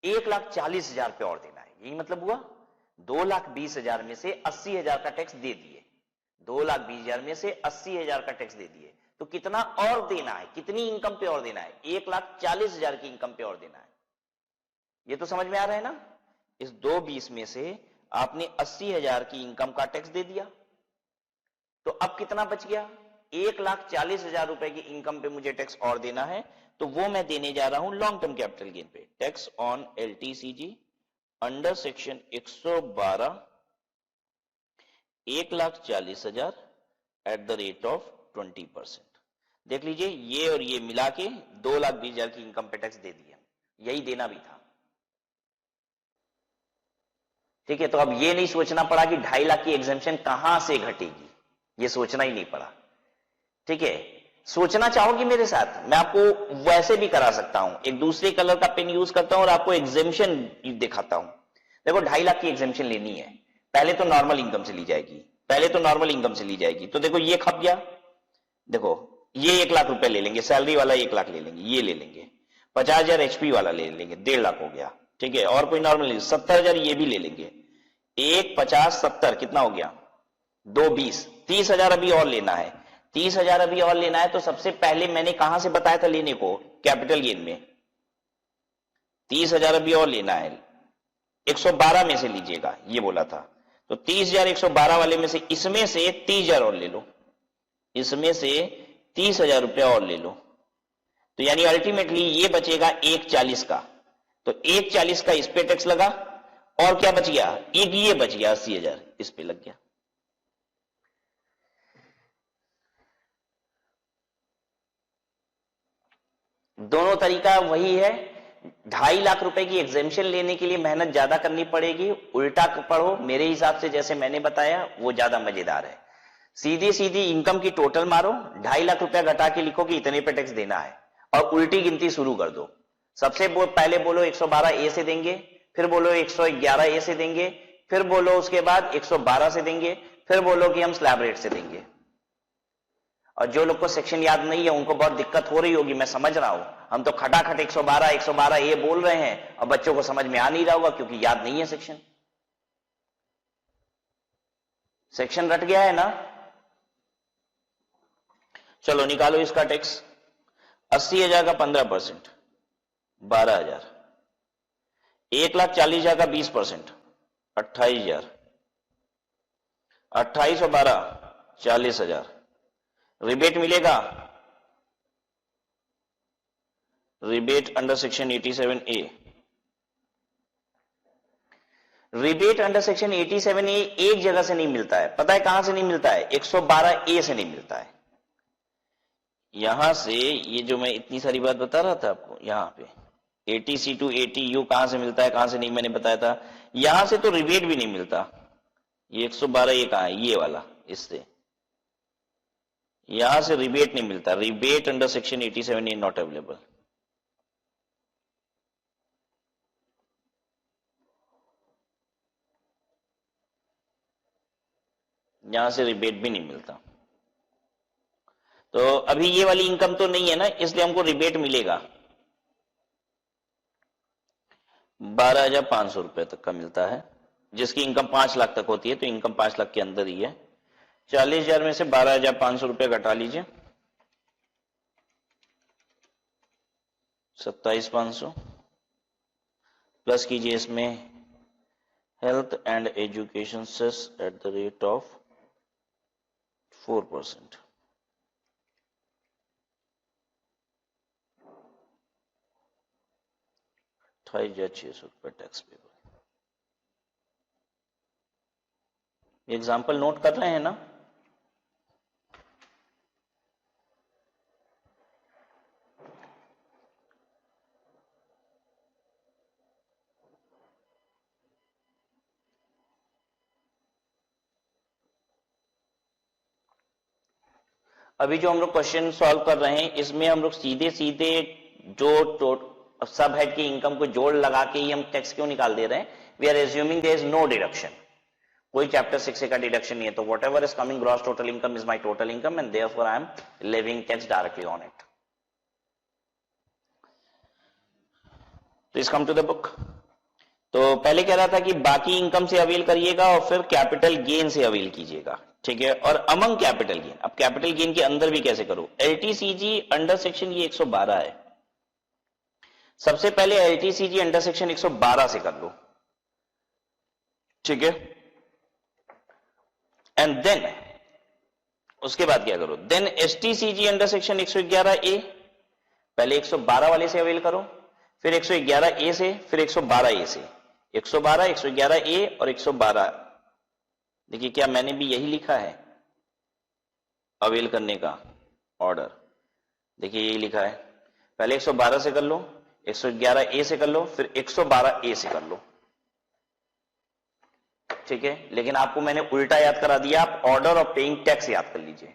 A: 1,40,000 पे और देना है। यही मतलब हुआ, 2,20,000 में से 80,000 का टैक्स दे दिए। 2,20,000 में से 80,000 का टैक्स दे दिए तो कितना और देना है? कितनी इनकम पे और देना है? 1,40,000 की इनकम पे और देना है। ये तो समझ में आ रहा है ना? इस 220 में से आपने 80,000 की इनकम का टैक्स दे दिया, तो अब कितना बच गया? 1,40,000 रुपए की इनकम पे मुझे टैक्स और देना है, तो वो मैं देने जा रहा हूं लॉन्ग टर्म कैपिटल गेन पे। Tax on LTCG under section 112 1,40,000 eight the rate of 20%। देख लीजिए, ये और ये मिला के 2,20,000 की इनकम पे टैक्स दे दिया, यही देना भी था। ठीक है, तो अब ये नहीं सोचना पड़ा कि 2.5 लाख की एग्जेम्पशन कहां से घटेगी, ये सोचना ही नहीं पड़ा। ठीक है, सोचना चाहोगी मेरे साथ, मैं आपको वैसे भी करा सकता हूं, एक दूसरे कलर का पेन यूज करता हूं और आपको एग्जेम्पशन दिखाता हूं। देखो 2.5 लाख की एग्जेम्पशन लेनी है, पहले तो नॉर्मल इनकम से ली जाएगी, तो देखो ये खप गया, देखो ये 1 लाख रुपए ले लेंगे, सैलरी वाला 1 लाख ले लेंगे, ये ले लेंगे, 50,000 HP वाला ले लेंगे, 1.5 लाख हो गया। ठीक है, और कोई नॉर्मल 70,000 ये भी ले लेंगे, 1 50 70 कितना हो गया, 2 20, 30,000 अभी और लेना है, 30,000 अभी और लेना है। तो सबसे पहले मैंने कहां से बताया था लेने को, कैपिटल गेन में 30,000 अभी और लेना है, 112 में से लीजिएगा ये बोला था। तो 30,000 112 वाले में से इसमें से 30,000 और ले लो, इसमें से 30,000 रुपया और ले लो, तो यानी अल्टीमेटली ये बचेगा 140 का। तो 140 का इस पे टैक्स लगा, और क्या बच गया, एक ये बच गया 80,000 इस पे लग गया। दोनों तरीका वही है, 2.5 लाख रुपए की एग्जेम्पशन लेने के लिए मेहनत ज्यादा करनी पड़ेगी, उल्टा पढ़ो मेरे हिसाब से जैसे मैंने बताया वो ज्यादा मजेदार है। सीधी सीधी इनकम की टोटल मारो, 2.5 लाख रुपया घटा के लिखो कि इतने पे टैक्स देना है, और उल्टी गिनती शुरू कर दो। सबसे पहले बोलो 112A से देंगे, फिर बोलो 111A से देंगे, फिर बोलो उसके बाद 112 से देंगे, फिर बोलो कि हम स्लैब रेट से देंगे। और जो लोग को सेक्शन याद नहीं है उनको बहुत दिक्कत हो रही होगी, मैं समझ रहा हूं, हम तो खटाखट 112A बोल रहे हैं और बच्चों को समझ में आ नहीं रहा होगा क्योंकि याद नहीं है सेक्शन। सेक्शन रट गया है ना। चलो निकालो इसका टैक्स, 80,000 का 15%, 12,000, 1,40,000 का 20%, 28,000, 28 और 12 40,000। रिबेट मिलेगा, rebate under section 87A, rebate under section 87A एक जगह से नहीं मिलता है, पता है कहां से नहीं मिलता है, 112A से नहीं मिलता है। यहां से ये जो मैं इतनी सारी बात बता रहा था आपको, यहां पे 80C to 80U कहां से मिलता है कहां से नहीं मैंने बताया था, यहां से तो रिबेट भी नहीं मिलता। ये 112 ये कहां है, ये वाला, इससे यहां से रिबेट नहीं मिलता, rebate under section 87A not available. यहां से रिबेट भी नहीं मिलता, तो अभी ये वाली इनकम तो नहीं है ना, इसलिए हमको रिबेट मिलेगा 12,500 रुपए तक का मिलता है, जिसकी इनकम 5 लाख तक होती है, तो इनकम 5 लाख के अंदर ही है। 40,000 में से 12,500 रुपए घटा लीजिए, 27,500 प्लस कीजिए इसमें health and education cess at the rate of 4%, 28,600 रुपए टैक्स पेबल। एग्जाम्पल नोट कर रहे हैं ना। अभी जो हम लोग क्वेश्चन सॉल्व कर रहे हैं इसमें हम लोग सीधे सीधे जो सब हेड की इनकम को जोड़ लगा के ही हम टैक्स क्यों निकाल दे रहे हैं, we are assuming there is no deduction, कोई चैप्टर 6 का डिडक्शन नहीं है, तो whatever is coming gross total income is my total income and therefore I am levying tax directly on it. Please come to the book. तो पहले कह रहा था कि बाकी इनकम से अवेल करिएगा और फिर कैपिटल गेन से अवेल कीजिएगा, ठीक है। और अमंग कैपिटल गेन, अब कैपिटल गेन के अंदर भी कैसे करो, एलटीसीजी अंडर सेक्शन ये 112 है, सबसे पहले एलटीसीजी अंडर सेक्शन 112 से कर लो, ठीक है। एंड देन उसके बाद क्या करो, then STCG under section 111A, पहले 112 वाले से अवेल करो, फिर 111A से, फिर 112A से, 112, 111A और 112। देखिए क्या मैंने भी यही लिखा है अवेल करने का ऑर्डर, देखिए यही लिखा है, पहले 112 से कर लो, 111A से कर लो, फिर 112A से कर लो, ठीक है। लेकिन आपको मैंने उल्टा याद करा दिया, आप ऑर्डर ऑफ पेइंग टैक्स याद कर लीजिए,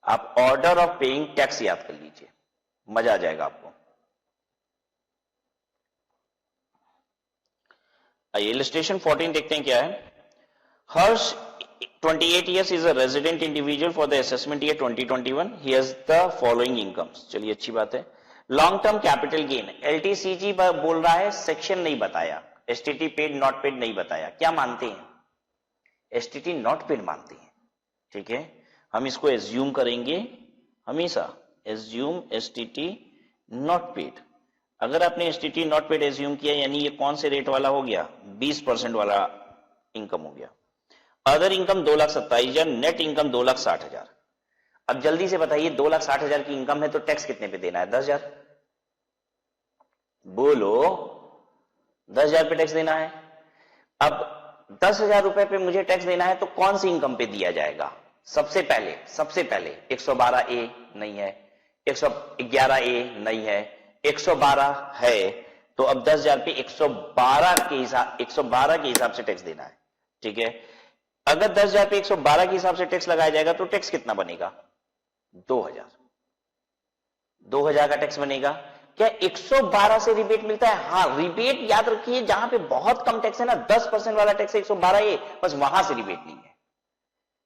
A: आप ऑर्डर ऑफ पेइंग टैक्स याद कर लीजिए, मजा आ जाएगा आपको। आइए इलस्ट्रेशन 14 देखते हैं क्या है। हर्ष 28 years is a resident individual for the assessment year 2021. He has the following incomes. चलिए अच्छी बात है। Long term capital gain, LTCG बोल रहा है, सेक्शन नहीं बताया, STT पेड नॉट पेड नहीं बताया, क्या मानते हैं? STT नॉट पेड मानते हैं, ठीक है। हम इसको एज्यूम करेंगे हमेशा, एज्यूम STT नॉट पेड। अगर आपने STT नॉट पेड एज्यूम किया यानी ये कौन से रेट वाला हो गया? 20% वाला इनकम हो गया। Other income 2,27,000, net income 2,60,000। अब जल्दी से बताइए 2,60,000 की इनकम है तो टैक्स कितने पे देना है? 10,000। बोलो 10,000 पे टैक्स देना है। अब 10,000 रुपए पे मुझे टैक्स देना है तो कौन सी इनकम पे दिया जाएगा? सबसे पहले 112A नहीं है, 111A नहीं है, 112 है, तो अब 10,000 पे 112 के हिसाब से टैक्स देना है, ठीक है। अगर 10,000 पे 112 के हिसाब से टैक्स लगाया जाएगा तो टैक्स कितना बनेगा? 2,000। 2,000 का टैक्स बनेगा। क्या 112 से रिबेट मिलता है? हाँ, रिबेट याद रखिए, जहां पे बहुत कम टैक्स है ना, 10% वाला टैक्स है 112A, बस वहां से रिबेट नहीं है।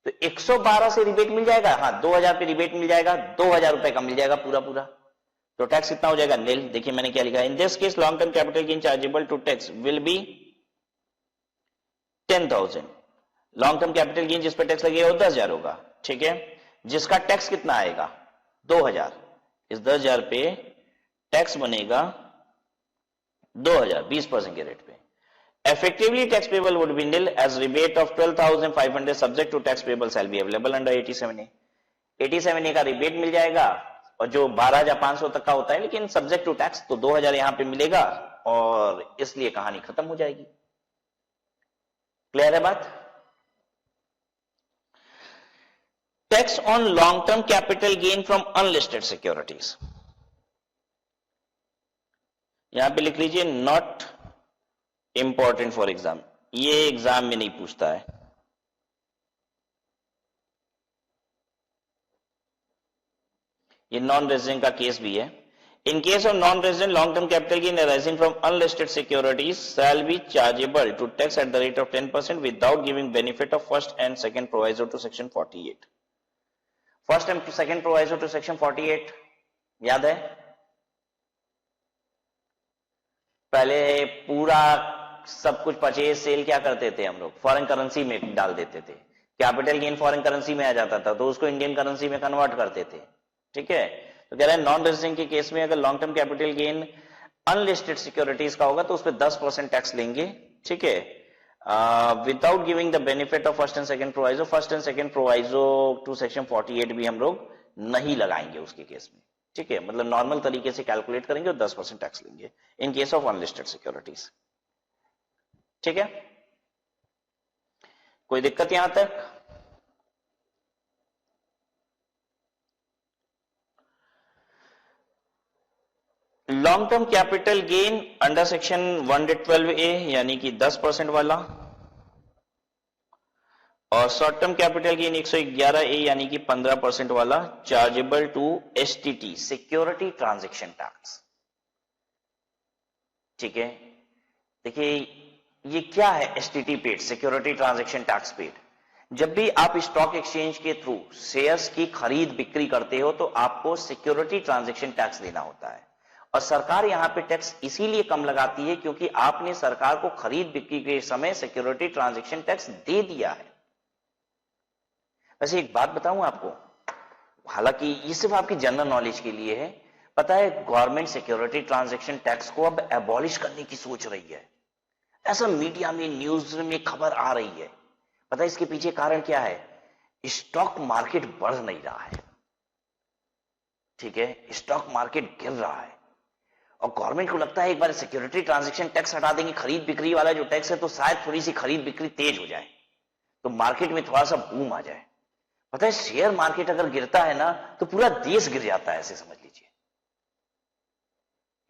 A: तो 112 से रिबेट मिल जाएगा, हाँ 2,000 पे रिबेट मिल जाएगा, 2,000 रुपए का मिल जाएगा पूरा पूरा, तो टैक्स कितना हो जाएगा? नील। देखिए मैंने क्या लिखा है, in this case long term capital gain chargeable to tax will be 10,000। Long term capital gain जिस पर टैक्स लगेगा वो 10,000 होगा, ठीक है। जिसका टैक्स कितना आएगा? 2,000। इस 10,000 पे टैक्स बनेगा 2,000 20% के रेट पे। Effectively tax payable would be nil as rebate of 12,500 subject to tax payable shall be available under 87A। 87A का रिबेट मिल जाएगा और जो 12,500 तक का होता है, लेकिन सब्जेक्ट टू टैक्स, तो 2,000 यहां पे मिलेगा और इसलिए कहानी खत्म हो जाएगी। क्लियर है बात? Tax on long term capital gain from unlisted securities, यहां पे लिख लीजिए नॉट इंपॉर्टेंट फॉर एग्जाम, ये एग्जाम में नहीं पूछता है। ये नॉन रेजिडेंट का केस भी है। In case of non resident long term capital gain arising from unlisted securities shall be chargeable to tax at the rate of 10% without giving benefit of first and second proviso to section 48। First and second proviso to section 48 याद है? पहले पूरा सब कुछ purchase sale क्या करते थे हम लोग? फॉरेन करेंसी में डाल देते थे। कैपिटल गेन फॉरेन करेंसी में आ जाता था तो उसको इंडियन करेंसी में कन्वर्ट करते थे, ठीक है। तो कह रहे हैं नॉन रेजिडेंट के केस में अगर long term capital gain unlisted securities का होगा तो उस पर 10% टैक्स लेंगे, ठीक है, without giving the benefit of first and second proviso. First and second proviso to section 48 भी हम लोग नहीं लगाएंगे उसके केस में, ठीक है। मतलब नॉर्मल तरीके से कैलकुलेट करेंगे और 10% टैक्स लेंगे इन केस ऑफ अनलिस्टेड सिक्योरिटीज, ठीक है। कोई दिक्कत यहां तक? Long term capital gain under section 112A यानी कि 10% वाला, और short term capital gain 111A यानी कि 15% वाला chargeable to STT security transaction tax, ठीक है। देखिए ये क्या है? STT paid, security transaction tax paid. जब भी आप स्टॉक एक्सचेंज के थ्रू शेयर्स की खरीद बिक्री करते हो तो आपको सिक्योरिटी ट्रांजैक्शन टैक्स देना होता है, और सरकार यहां पे टैक्स इसीलिए कम लगाती है क्योंकि आपने सरकार को खरीद बिक्री के समय सिक्योरिटी ट्रांजैक्शन टैक्स दे दिया है। वैसे एक बात बताऊं आपको, हालांकि ये सिर्फ आपकी जनरल नॉलेज के लिए है, पता है गवर्नमेंट सिक्योरिटी ट्रांजैक्शन टैक्स को अब एबॉलिश करने की सोच रही है। ऐसा मीडिया में न्यूज में खबर आ रही है। पता है इसके पीछे कारण क्या है? स्टॉक मार्केट बढ़ नहीं रहा है, ठीक है, स्टॉक मार्केट गिर रहा है और गवर्नमेंट को लगता है एक बार सिक्योरिटी ट्रांजैक्शन टैक्स हटा देंगे, खरीद बिक्री वाला जो टैक्स है, तो शायद थोड़ी सी खरीद बिक्री तेज हो जाए, तो मार्केट में थोड़ा सा बूम आ जाए। पता है शेयर मार्केट अगर गिरता है ना तो पूरा देश गिर जाता है, ऐसे समझ लीजिए।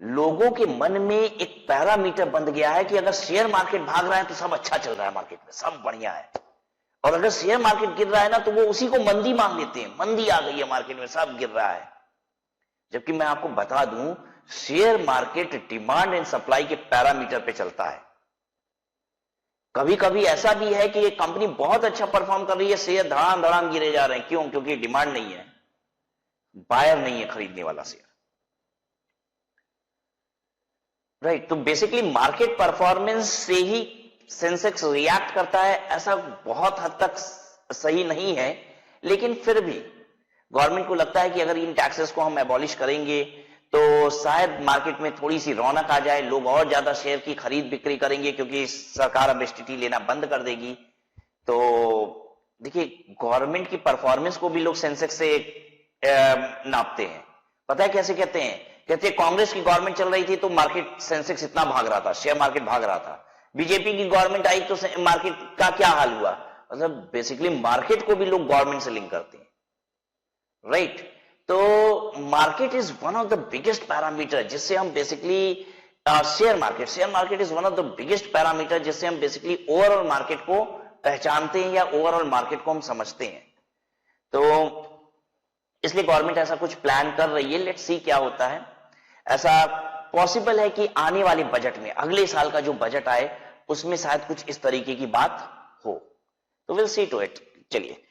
A: लोगों के मन में एक पैरामीटर बन गया है कि अगर शेयर मार्केट भाग रहा है तो सब अच्छा चल रहा है, मार्केट में सब बढ़िया है, और अगर शेयर मार्केट गिर रहा है ना तो वो उसी को मंदी मान लेते हैं, मंदी आ गई है मार्केट में, सब गिर रहा है। जबकि मैं आपको बता दूं share market demand and supply के पैरामीटर पे चलता है। कभी कभी ऐसा भी है कि एक कंपनी बहुत अच्छा परफॉर्म कर रही है, शेयर धड़ाम धड़ाम गिरे जा रहे हैं, क्यों? क्योंकि डिमांड नहीं है, बायर नहीं है खरीदने वाला शेयर, राइट। तो बेसिकली मार्केट परफॉर्मेंस से ही सेंसेक्स रिएक्ट करता है, ऐसा बहुत हद तक सही नहीं है, लेकिन फिर भी गवर्नमेंट को लगता है कि अगर इन टैक्सेस को हम एबॉलिश करेंगे तो शायद मार्केट में थोड़ी सी रौनक आ जाए, लोग और ज्यादा शेयर की खरीद बिक्री करेंगे, क्योंकि सरकार अब एसटीटी लेना बंद कर देगी। तो देखिए गवर्नमेंट की परफॉर्मेंस को भी लोग सेंसेक्स से नापते हैं। पता है कैसे कहते हैं? कहते हैं कांग्रेस की गवर्नमेंट चल रही थी तो मार्केट सेंसेक्स इतना भाग रहा था, शेयर मार्केट भाग रहा था, बीजेपी की गवर्नमेंट आई तो मार्केट का क्या हाल हुआ। मतलब बेसिकली मार्केट को भी लोग गवर्नमेंट से लिंक करते हैं, राइट। तो market is one of the biggest parameter जिससे हम basically share market is one of the biggest parameter जिससे हम बेसिकली ओवरऑल मार्केट को पहचानते हैं या ओवरऑल मार्केट को हम समझते हैं। तो इसलिए गवर्नमेंट ऐसा कुछ प्लान कर रही है, लेट्स सी क्या होता है। ऐसा पॉसिबल है कि आने वाले बजट में, अगले साल का जो बजट आए उसमें शायद कुछ इस तरीके की बात हो, तो विल सी टू इट। चलिए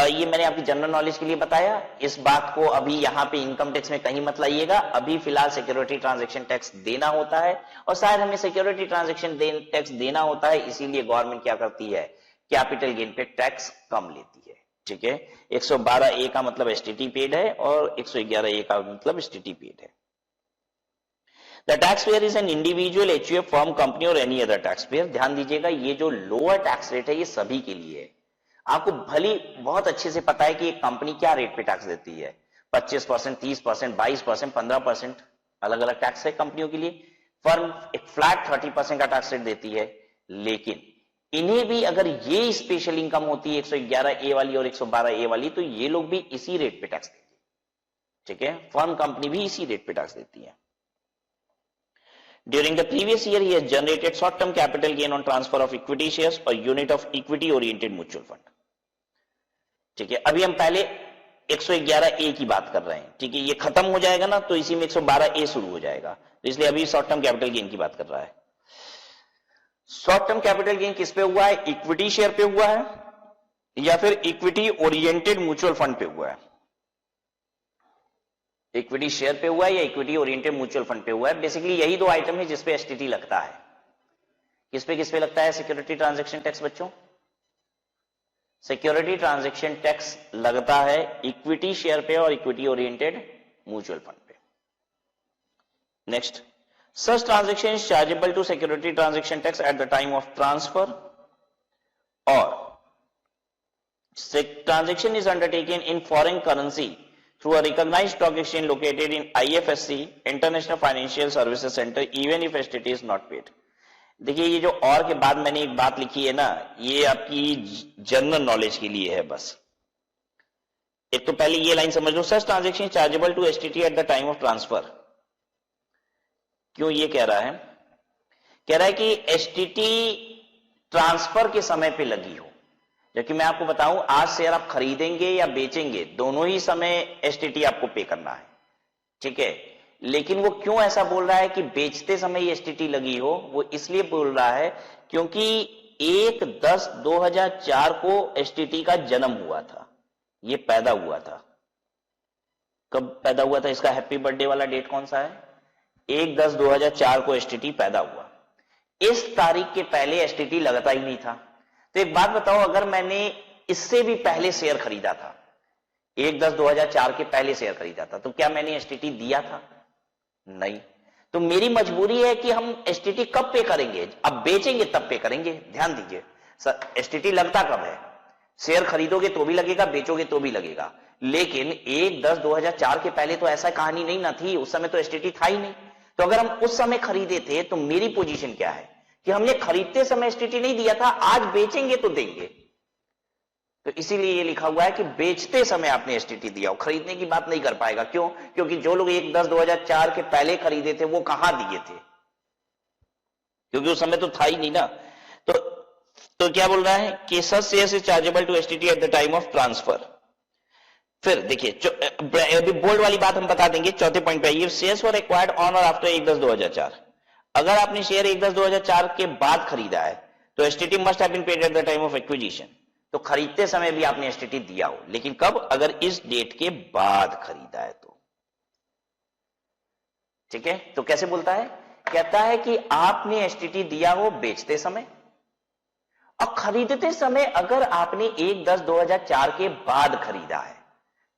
A: ये मैंने आपकी जनरल नॉलेज के लिए बताया, इस बात को अभी यहां पे इनकम टैक्स में कहीं मत लाइएगा। अभी फिलहाल सिक्योरिटी ट्रांजैक्शन टैक्स देना होता है, और शायद हमें सिक्योरिटी ट्रांजैक्शन टैक्स देना होता है, इसीलिए गवर्नमेंट क्या करती है, कैपिटल गेन पे टैक्स कम लेती है, ठीक है। 112A का मतलब एसटीटी पेड है और 111A का मतलब एसटीटी पेड है। The tax payer is an individual, HUF, firm, company और एनी अदर टैक्स पेयर। ध्यान दीजिएगा ये जो लोअर टैक्स रेट है ये सभी के लिए है। आपको भली बहुत अच्छे से पता है कि एक कंपनी क्या रेट पे टैक्स देती है, 25%, 30%, 22%, 15%, अलग अलग टैक्स है कंपनियों के लिए। फर्म एक फ्लैट 30% का टैक्स रेट देती है, लेकिन इन्हें भी अगर ये स्पेशल इनकम होती है 111A वाली और 112A वाली, तो ये लोग भी इसी रेट पे टैक्स देती है, ठीक है। फर्म कंपनी भी इसी रेट पे टैक्स देती है। During the previous year, he has generated short-term capital gain on transfer of equity shares or unit of equity-oriented mutual fund. ठीक है, अभी हम पहले 111A की बात कर रहे हैं, ठीक है। ये खत्म हो जाएगा ना तो इसी में 112A शुरू हो जाएगा, तो इसलिए अभी शॉर्ट टर्म कैपिटल गेन की बात कर रहा है। शॉर्ट टर्म कैपिटल गेन किस पे हुआ है? इक्विटी शेयर पे हुआ है या फिर इक्विटी ओरिएंटेड म्यूचुअल फंड पे हुआ है? इक्विटी शेयर पे हुआ है या इक्विटी ओरिएंटेड म्यूचुअल फंड पे हुआ है। बेसिकली यही दो आइटम है जिसपे एसटीटी लगता है। किस पे लगता है सिक्योरिटी ट्रांजैक्शन टैक्स बच्चों? सिक्योरिटी ट्रांजैक्शन टैक्स लगता है इक्विटी शेयर पे और इक्विटी ओरिएंटेड म्यूचुअल फंड पे। Next, such transaction is chargeable to security transaction tax at the time of transfer और transaction is undertaken in foreign currency through a recognized stock exchange located in IFSC, International Financial Services Center, even if STT is not paid. देखिए ये जो और के बाद मैंने एक बात लिखी है ना, ये आपकी जनरल नॉलेज के लिए है बस। एक तो पहले ये लाइन समझ लो, such transaction chargeable to STT at the time of transfer. क्यों ये कह रहा है? कह रहा है कि एसटीटी ट्रांसफर के समय पे लगी हो, जबकि मैं आपको बताऊं आज शेयर आप खरीदेंगे या बेचेंगे दोनों ही समय एसटीटी आपको पे करना है, ठीक है। लेकिन वो क्यों ऐसा बोल रहा है कि बेचते समय एसटीटी लगी हो? वो इसलिए बोल रहा है क्योंकि 1/10/2004 को एसटीटी का जन्म हुआ था, ये पैदा हुआ था। कब पैदा हुआ था? इसका हैप्पी बर्थडे वाला डेट कौन सा है? 1/10/2004 को एसटीटी पैदा हुआ। इस तारीख के पहले एसटीटी लगता ही नहीं था। तो एक बात बताओ, अगर मैंने इससे भी पहले शेयर खरीदा था, 1/10/2004 के पहले शेयर खरीदा था, तो क्या मैंने एसटीटी दिया था? नहीं। तो मेरी मजबूरी है कि हम एसटीटी कब पे करेंगे? अब बेचेंगे तब पे करेंगे। ध्यान दीजिए सर, एसटीटी लगता कब है? शेयर खरीदोगे तो भी लगेगा, बेचोगे तो भी लगेगा। लेकिन 1/10/2004 के पहले तो ऐसा कहानी नहीं ना थी, उस समय तो एसटीटी था ही नहीं। तो अगर हम उस समय खरीदे थे तो मेरी पोजीशन क्या है कि हमने खरीदते समय एसटीटी नहीं दिया था, आज बेचेंगे तो देंगे। तो इसीलिए ये लिखा हुआ है कि बेचते समय आपने एसटीटी दिया हो, खरीदने की बात नहीं कर पाएगा। क्यों? क्योंकि जो लोग 1/10/2004 के पहले खरीदे थे वो कहां दिए थे, क्योंकि उस समय तो था ही नहीं ना। तो क्या बोल रहा है कि such shares is chargeable to STT at the time of transfer. फिर देखिए बोल्ड वाली बात हम बता देंगे चौथे पॉइंट पे, ये शेयर्स वर एक्वायर्ड ऑन और आफ्टर 1/10/2004। अगर आपने शेयर 1/10/2004 के बाद खरीदा है तो STT must have been paid at the time of acquisition. तो खरीदते समय भी आपने एसटीटी दिया हो, लेकिन कब? अगर इस डेट के बाद खरीदा है तो। ठीक है, तो कैसे बोलता है? कहता है कि आपने एसटीटी दिया हो बेचते समय, और खरीदते समय अगर आपने 1/10/2004 के बाद खरीदा है।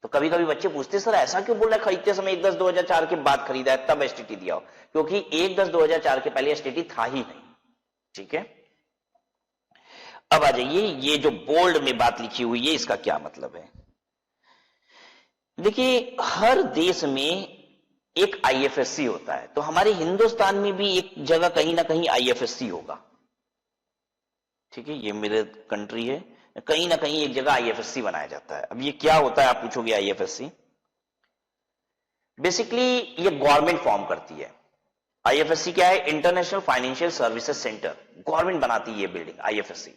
A: तो कभी कभी बच्चे पूछते सर ऐसा क्यों बोल रहा है खरीदते समय 1/10/2004 के बाद खरीदा है तब एसटीटी दिया हो? क्योंकि 1/10/2004 के पहले एसटीटी था ही नहीं। ठीक है, अब आ जाइए, ये जो बोल्ड में बात लिखी हुई है इसका क्या मतलब है? देखिए, हर देश में एक आईएफएससी होता है, तो हमारे हिंदुस्तान में भी एक जगह कहीं ना कहीं आईएफएससी होगा। ठीक है, ये मेरे कंट्री है, कहीं ना कहीं एक जगह आईएफएससी बनाया जाता है। अब ये क्या होता है आप पूछोगे? आईएफएससी बेसिकली ये गवर्नमेंट फॉर्म करती है। आईएफएससी क्या है? International financial services centre, government बनाती है ये बिल्डिंग आईएफएससी,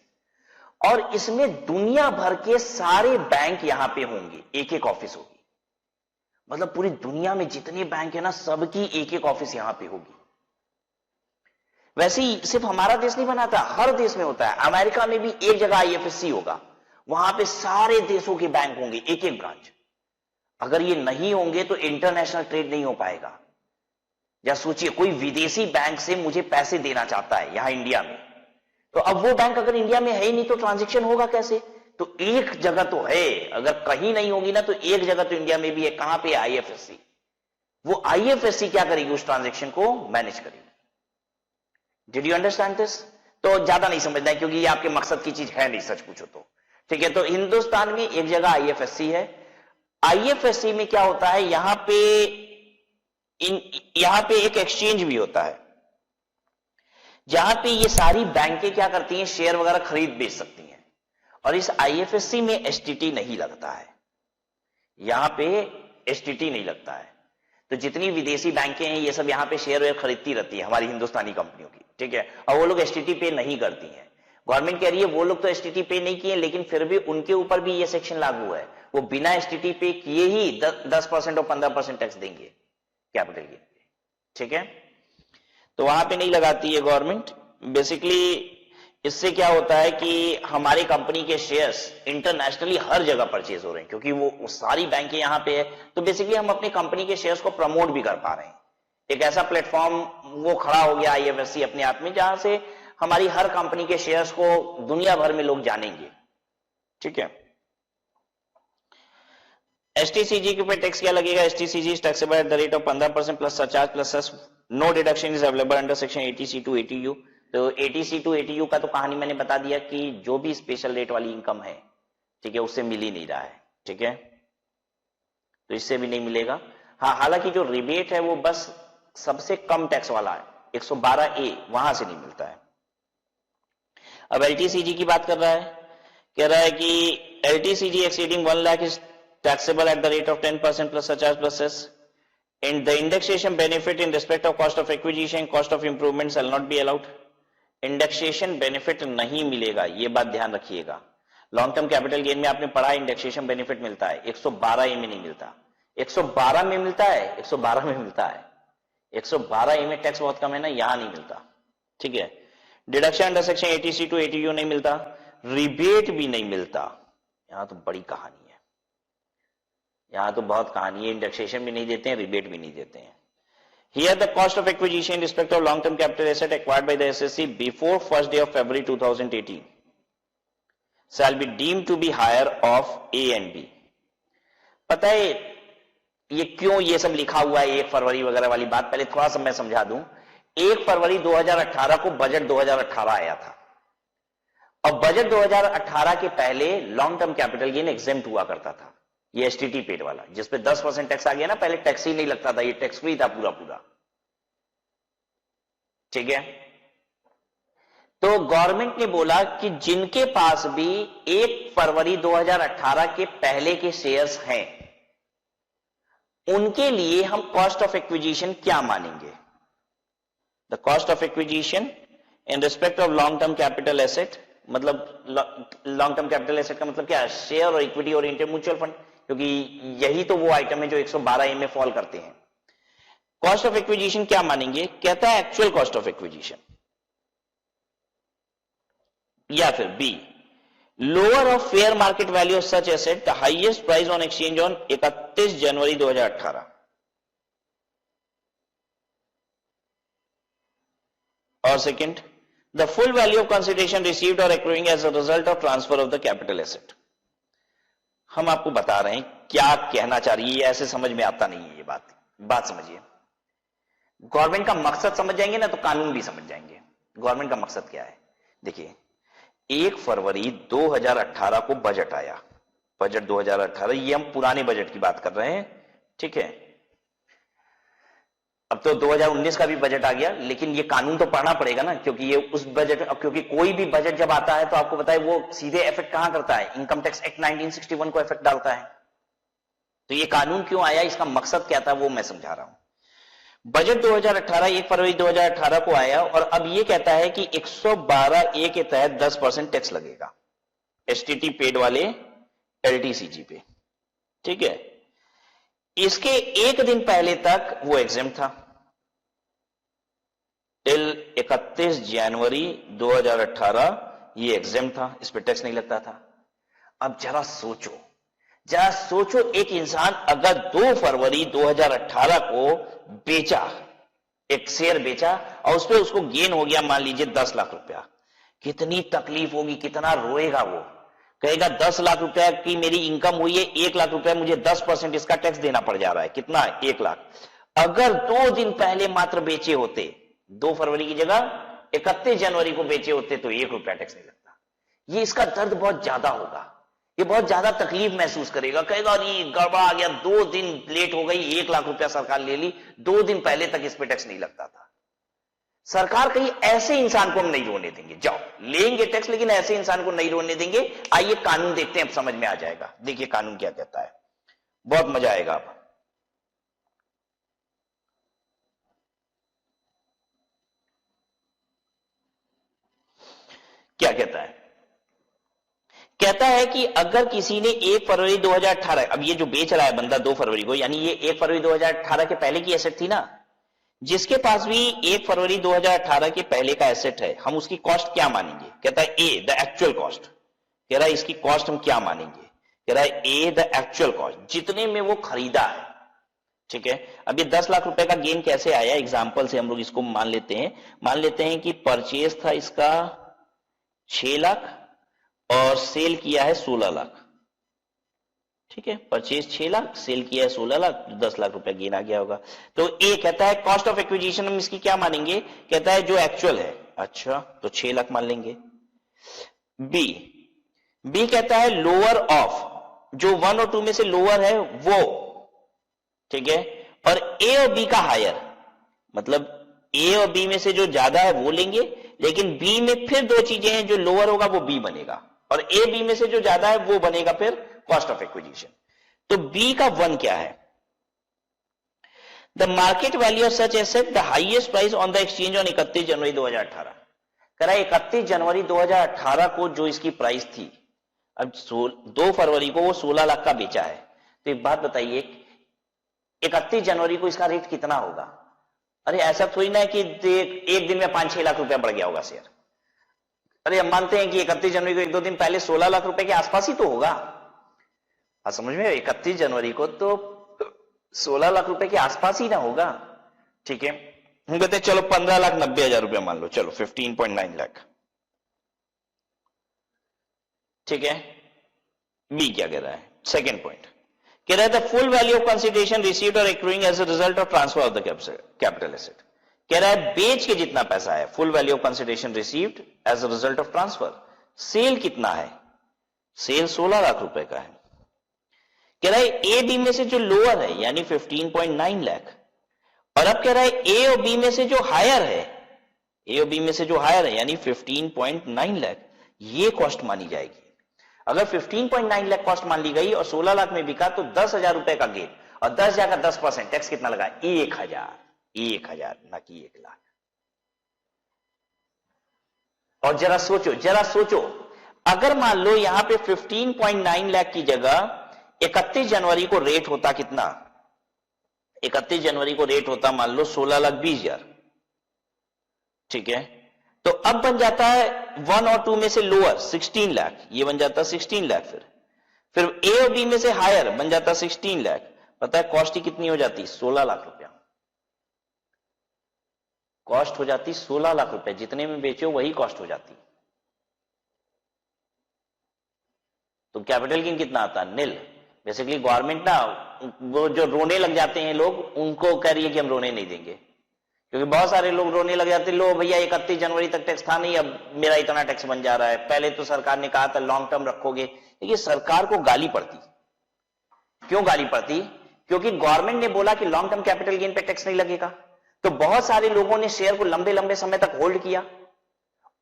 A: और इसमें दुनिया भर के सारे बैंक यहां पे होंगे, एक एक ऑफिस होगी। मतलब पूरी दुनिया में जितने बैंक है ना, सबकी एक एक ऑफिस यहां पे होगी। वैसे ही सिर्फ हमारा देश नहीं बनाता, हर देश में होता है। अमेरिका में भी एक जगह आईएफएससी होगा, वहां पे सारे देशों के बैंक होंगे, एक एक ब्रांच। अगर ये नहीं होंगे तो इंटरनेशनल ट्रेड नहीं हो पाएगा। या सोचिए, कोई विदेशी बैंक से मुझे पैसे देना चाहता है यहां इंडिया में, तो अब वो बैंक अगर इंडिया में है ही नहीं तो ट्रांजैक्शन होगा कैसे? तो एक जगह तो है, अगर कहीं नहीं होगी ना तो एक जगह तो इंडिया में भी है। कहां पे? आईएफएससी। वो आईएफएससी क्या करेगी? उस ट्रांजैक्शन को मैनेज करेगी। Did you understand this? तो ज्यादा नहीं समझना है क्योंकि ये आपके मकसद की चीज है नहीं, सच पूछो तो। ठीक है, तो हिंदुस्तान में एक जगह आईएफएससी है। आईएफएससी में क्या होता है? यहां पे एक एक्सचेंज भी होता है, जहां पे ये सारी बैंकें क्या करती हैं? शेयर वगैरह खरीद बेच सकती हैं। और इस आईएफएससी में एसटीटी नहीं लगता है, यहां पे एसटीटी नहीं लगता है। तो जितनी विदेशी बैंकें हैं ये सब यहां पे शेयर वेयर खरीदती रहती है हमारी हिंदुस्तानी कंपनियों की। ठीक है, और वो लोग एसटीटी पे नहीं करती हैं। गवर्नमेंट कह रही है वो लोग तो एसटीटी पे नहीं किए, लेकिन फिर भी उनके ऊपर भी ये सेक्शन लागू है। वो बिना एसटीटी पे किए ही 10% और 15% टैक्स देंगे कैपिटल गेन पे। ठीक है, तो वहां पे नहीं लगाती है गवर्नमेंट। बेसिकली इससे क्या होता है कि हमारी कंपनी के शेयर्स इंटरनेशनली हर जगह परचेज हो रहे हैं, क्योंकि वो सारी बैंकें यहां पे है। तो बेसिकली हम अपनी कंपनी के शेयर्स को प्रमोट भी कर पा रहे हैं। एक ऐसा प्लेटफॉर्म वो खड़ा हो गया आईएफएससी अपने आप में, जहां से हमारी हर कंपनी के शेयर्स को दुनिया भर में लोग जानेंगे। ठीक है, एसटीसीजी के ऊपर टैक्स क्या लगेगा? STCG is taxable at the rate of 15% plus surcharge plus cess. No deduction is available under section 80C to 80U। तो 80C to 80U का तो कहानी मैंने बता दिया कि जो भी स्पेशल रेट वाली इनकम है, ठीक है, उससे मिल ही नहीं रहा है। ठीक है, तो इससे भी नहीं मिलेगा। हाँ, हालांकि जो रिबेट है वो बस सबसे कम टैक्स वाला है, 112A, वहां से नहीं मिलता है। अब एलटीसीजी की बात कर रहा है, कह रहा है कि LTCG exceeding 1 lakh is taxable at the rate of 10% plus surcharge plus cess, and the indexation benefit in respect of cost of acquisition, cost of improvement shall not be allowed। Indexation benefit नहीं मिलेगा, ये बात ध्यान रखिएगा। Long term capital gain में आपने पढ़ा indexation benefit मिलता है, 112A में नहीं मिलता। 112 में मिलता है, 112 में मिलता है। 112A में टैक्स बहुत कम है ना, यहां नहीं मिलता। ठीक है, deduction under section 80C to 80U नहीं मिलता, रिबेट भी नहीं मिलता। यहां तो बड़ी कहानी, यहां तो बहुत कहानी है। इंडेक्सेशन भी नहीं देते हैं, रिबेट भी नहीं देते हैं। Here the cost of acquisition in respect of long-term capital asset acquired by the SSC before 1st day of February 2018 shall be deemed to be higher of A and B। पता है ये क्यों ये सब लिखा हुआ है, 1 फरवरी वगैरह वाली बात? पहले थोड़ा सा मैं समझा दूं। 1 फरवरी 2018 को बजट 2018 आया था, और बजट 2018 के पहले long term capital gain exempt हुआ करता था। ये एसटीटी पेड वाला, जिसपे 10% टैक्स आ गया ना, पहले टैक्स ही नहीं लगता था, ये टैक्स फ्री था पूरा पूरा। ठीक है, तो गवर्नमेंट ने बोला कि जिनके पास भी 1 फरवरी 2018 के पहले के शेयर्स हैं, उनके लिए हम कॉस्ट ऑफ एक्विजिशन क्या मानेंगे? The cost of acquisition in respect of long term capital asset, मतलब लॉन्ग टर्म कैपिटल एसेट का मतलब क्या है? शेयर और इक्विटी ओरिएंटेड म्यूचुअल फंड, क्योंकि यही तो वो आइटम है जो 112A में फॉल करते हैं। कॉस्ट ऑफ एक्विजिशन क्या मानेंगे? कहता है एक्चुअल कॉस्ट ऑफ एक्विजिशन, या फिर B lower of fair market value of such asset the highest price on exchange on 31 January 2018, और second the full value of consideration received और accruing as a result of transfer of the capital asset. हम आपको बता रहे हैं क्या कहना चाह रही है, ऐसे समझ में आता नहीं है ये बात समझिए। गवर्नमेंट का मकसद समझ जाएंगे ना तो कानून भी समझ जाएंगे। गवर्नमेंट का मकसद क्या है? देखिए, 1 फरवरी 2018 को बजट आया, बजट 2018, ये हम पुराने बजट की बात कर रहे हैं, ठीक है। अब तो 2019 का भी बजट आ गया, लेकिन ये कानून तो पढ़ना पड़ेगा ना, क्योंकि ये उस बजट, क्योंकि कोई भी बजट जब आता है तो आपको पता है वो सीधे इफेक्ट कहां करता है? इनकम टैक्स एक्ट 1961 को इफेक्ट डालता है। तो ये कानून क्यों आया, इसका मकसद क्या था, वो मैं समझा रहा हूं। बजट 2018 1 फरवरी 2018 को आया और अब ये कहता है कि 112A के तहत 10% टैक्स लगेगा एसटीटी पेड वाले एलटीसीजी पे, ठीक है। इसके एक दिन पहले तक वो एग्जेम्प्ट था, टिल 31 जनवरी 2018 ये एग्जेम्प्ट था, इस पे टैक्स नहीं लगता था। अब जरा सोचो, एक इंसान अगर 2 फरवरी 2018 को बेचा, एक शेयर बेचा और उस पर उसको गेन हो गया मान लीजिए 10 लाख रुपया, कितनी तकलीफ होगी, कितना रोएगा वो। कहेगा 10 लाख रुपया की मेरी इनकम हुई है, 1 लाख रुपया मुझे 10% इसका टैक्स देना पड़ जा रहा है, कितना? 1 लाख। अगर 2 दिन पहले मात्र बेचे होते, 2 फरवरी की जगह 31 जनवरी को बेचे होते तो 1 रुपया टैक्स नहीं लगता। ये इसका दर्द बहुत ज्यादा होगा, ये बहुत ज्यादा तकलीफ महसूस करेगा, कहेगा अरे गड़बड़ आ गया, 2 दिन लेट हो गई, 1 लाख रुपया सरकार ले ली, 2 दिन पहले तक इस पे टैक्स नहीं लगता था। सरकार कहीं ऐसे इंसान को हम नहीं रोने देंगे, जाओ लेंगे टैक्स, लेकिन ऐसे इंसान को नहीं रोने देंगे। आइए कानून देखते हैं, अब समझ में आ जाएगा। देखिए कानून क्या कहता है, बहुत मजा आएगा। अब क्या कहता है? कहता है कि अगर किसी ने 1 फरवरी 2018, अब ये जो बेच रहा है बंदा 2 फरवरी को, यानी ये 1 फरवरी 2018 के पहले की एसेट थी ना, जिसके पास भी 1 फरवरी 2018 के पहले का एसेट है, हम उसकी कॉस्ट क्या मानेंगे? कहता है ए द एक्चुअल कॉस्ट। कह रहा है इसकी कॉस्ट हम क्या मानेंगे? कह रहा है ए द एक्चुअल कॉस्ट, जितने में वो खरीदा है, ठीक है। अब ये 10 लाख रुपए का गेन कैसे आया? एग्जाम्पल से हम लोग इसको मान लेते हैं कि परचेज था इसका 6 लाख और सेल किया है 16 लाख, ठीक है। परचेज 6 लाख, सेल किया है 16 लाख, 10 लाख रुपया गेन आ गया होगा। तो ए कहता है कॉस्ट ऑफ एक्विजिशन हम इसकी क्या मानेंगे? कहता है जो एक्चुअल है। अच्छा, तो 6 लाख मान लेंगे। बी कहता है लोअर ऑफ, जो 1 और 2 में से लोअर है वो, ठीक है। और ए और बी का हायर, मतलब ए और बी में से जो ज्यादा है वो लेंगे, लेकिन बी में फिर 2 चीजें हैं, जो लोअर होगा वो बी बनेगा, और ए बी में से जो ज्यादा है वो बनेगा फिर कॉस्ट ऑफ एक्विजिशन। तो बी का 1 क्या है? The market value of such asset the highest price on the exchange on 31 January 2018। कह रहा है 31 जनवरी 2018 को जो इसकी प्राइस थी, अब 2 फरवरी को वो 16 लाख का बेचा है। तो एक बात बताइए, 31 जनवरी को इसका रेट कितना होगा? अरे ऐसा थोड़ी ना है कि एक दिन में 5-6 लाख रुपया बढ़ गया होगा शेयर। अरे हम मानते हैं कि 31 जनवरी को 1-2 दिन पहले 16 लाख रुपए के आसपास ही तो होगा। समझ में? 31 जनवरी को तो 16 लाख रुपए के आसपास ही ना होगा, ठीक है। हम कहते हैं चलो 15,90,000 रुपया मान लो, चलो 15.9 लाख, ठीक है। बी क्या कह रहा है? सेकेंड पॉइंट कह रहा है the full value of consideration received और accruing as a result of transfer of the capital asset. कह रहा है बेच के जितना पैसा है, full value of consideration received as a result of transfer. Sale कितना है? सेल 16 लाख रुपए का है। कह रहा है ए बी में से जो लोअर है यानी 15.9 लाख, और अब कह रहा है ए और बी में से जो हायर है ए और बी में से जो हायर है यानी 15.9 लाख, ये कॉस्ट मानी जाएगी। अगर 15.9 लाख कॉस्ट मान ली गई और 16 लाख में बिका तो 10,000 रुपए का गेन, और 10,000 का 10% टैक्स कितना लगा? 1,000, ना कि 1 लाख। और जरा सोचो अगर मान लो यहां पे 15.9 लाख की जगह 31 जनवरी को रेट होता कितना? 31 जनवरी को रेट होता मान लो 16,20,000, ठीक है, तो अब बन जाता है 1 और 2 में से लोअर 16 लाख, ये बन जाता 16 लाख। फिर ए और बी में से हायर बन जाता 16 लाख। पता है कॉस्ट ही कितनी हो जाती? 16 लाख रुपया कॉस्ट हो जाती। 16 लाख रुपए जितने में बेचे वही कॉस्ट हो जाती। तो कैपिटल गेन कितना आता? नील। बेसिकली गवर्नमेंट ना, वो जो रोने लग जाते हैं लोग, उनको कह रही है कि हम रोने नहीं देंगे, क्योंकि बहुत सारे लोग रोने लग जाते हैं, लो भैया 31 जनवरी तक टैक्स था नहीं, अब मेरा इतना टैक्स बन जा रहा है। पहले तो सरकार ने कहा था लॉन्ग टर्म रखोगे। देखिए सरकार को गाली पड़ती। क्यों गाली पड़ती? क्योंकि गवर्नमेंट ने बोला कि लॉन्ग टर्म कैपिटल गेन पे टैक्स नहीं लगेगा, तो बहुत सारे लोगों ने शेयर को लंबे लंबे समय तक होल्ड किया।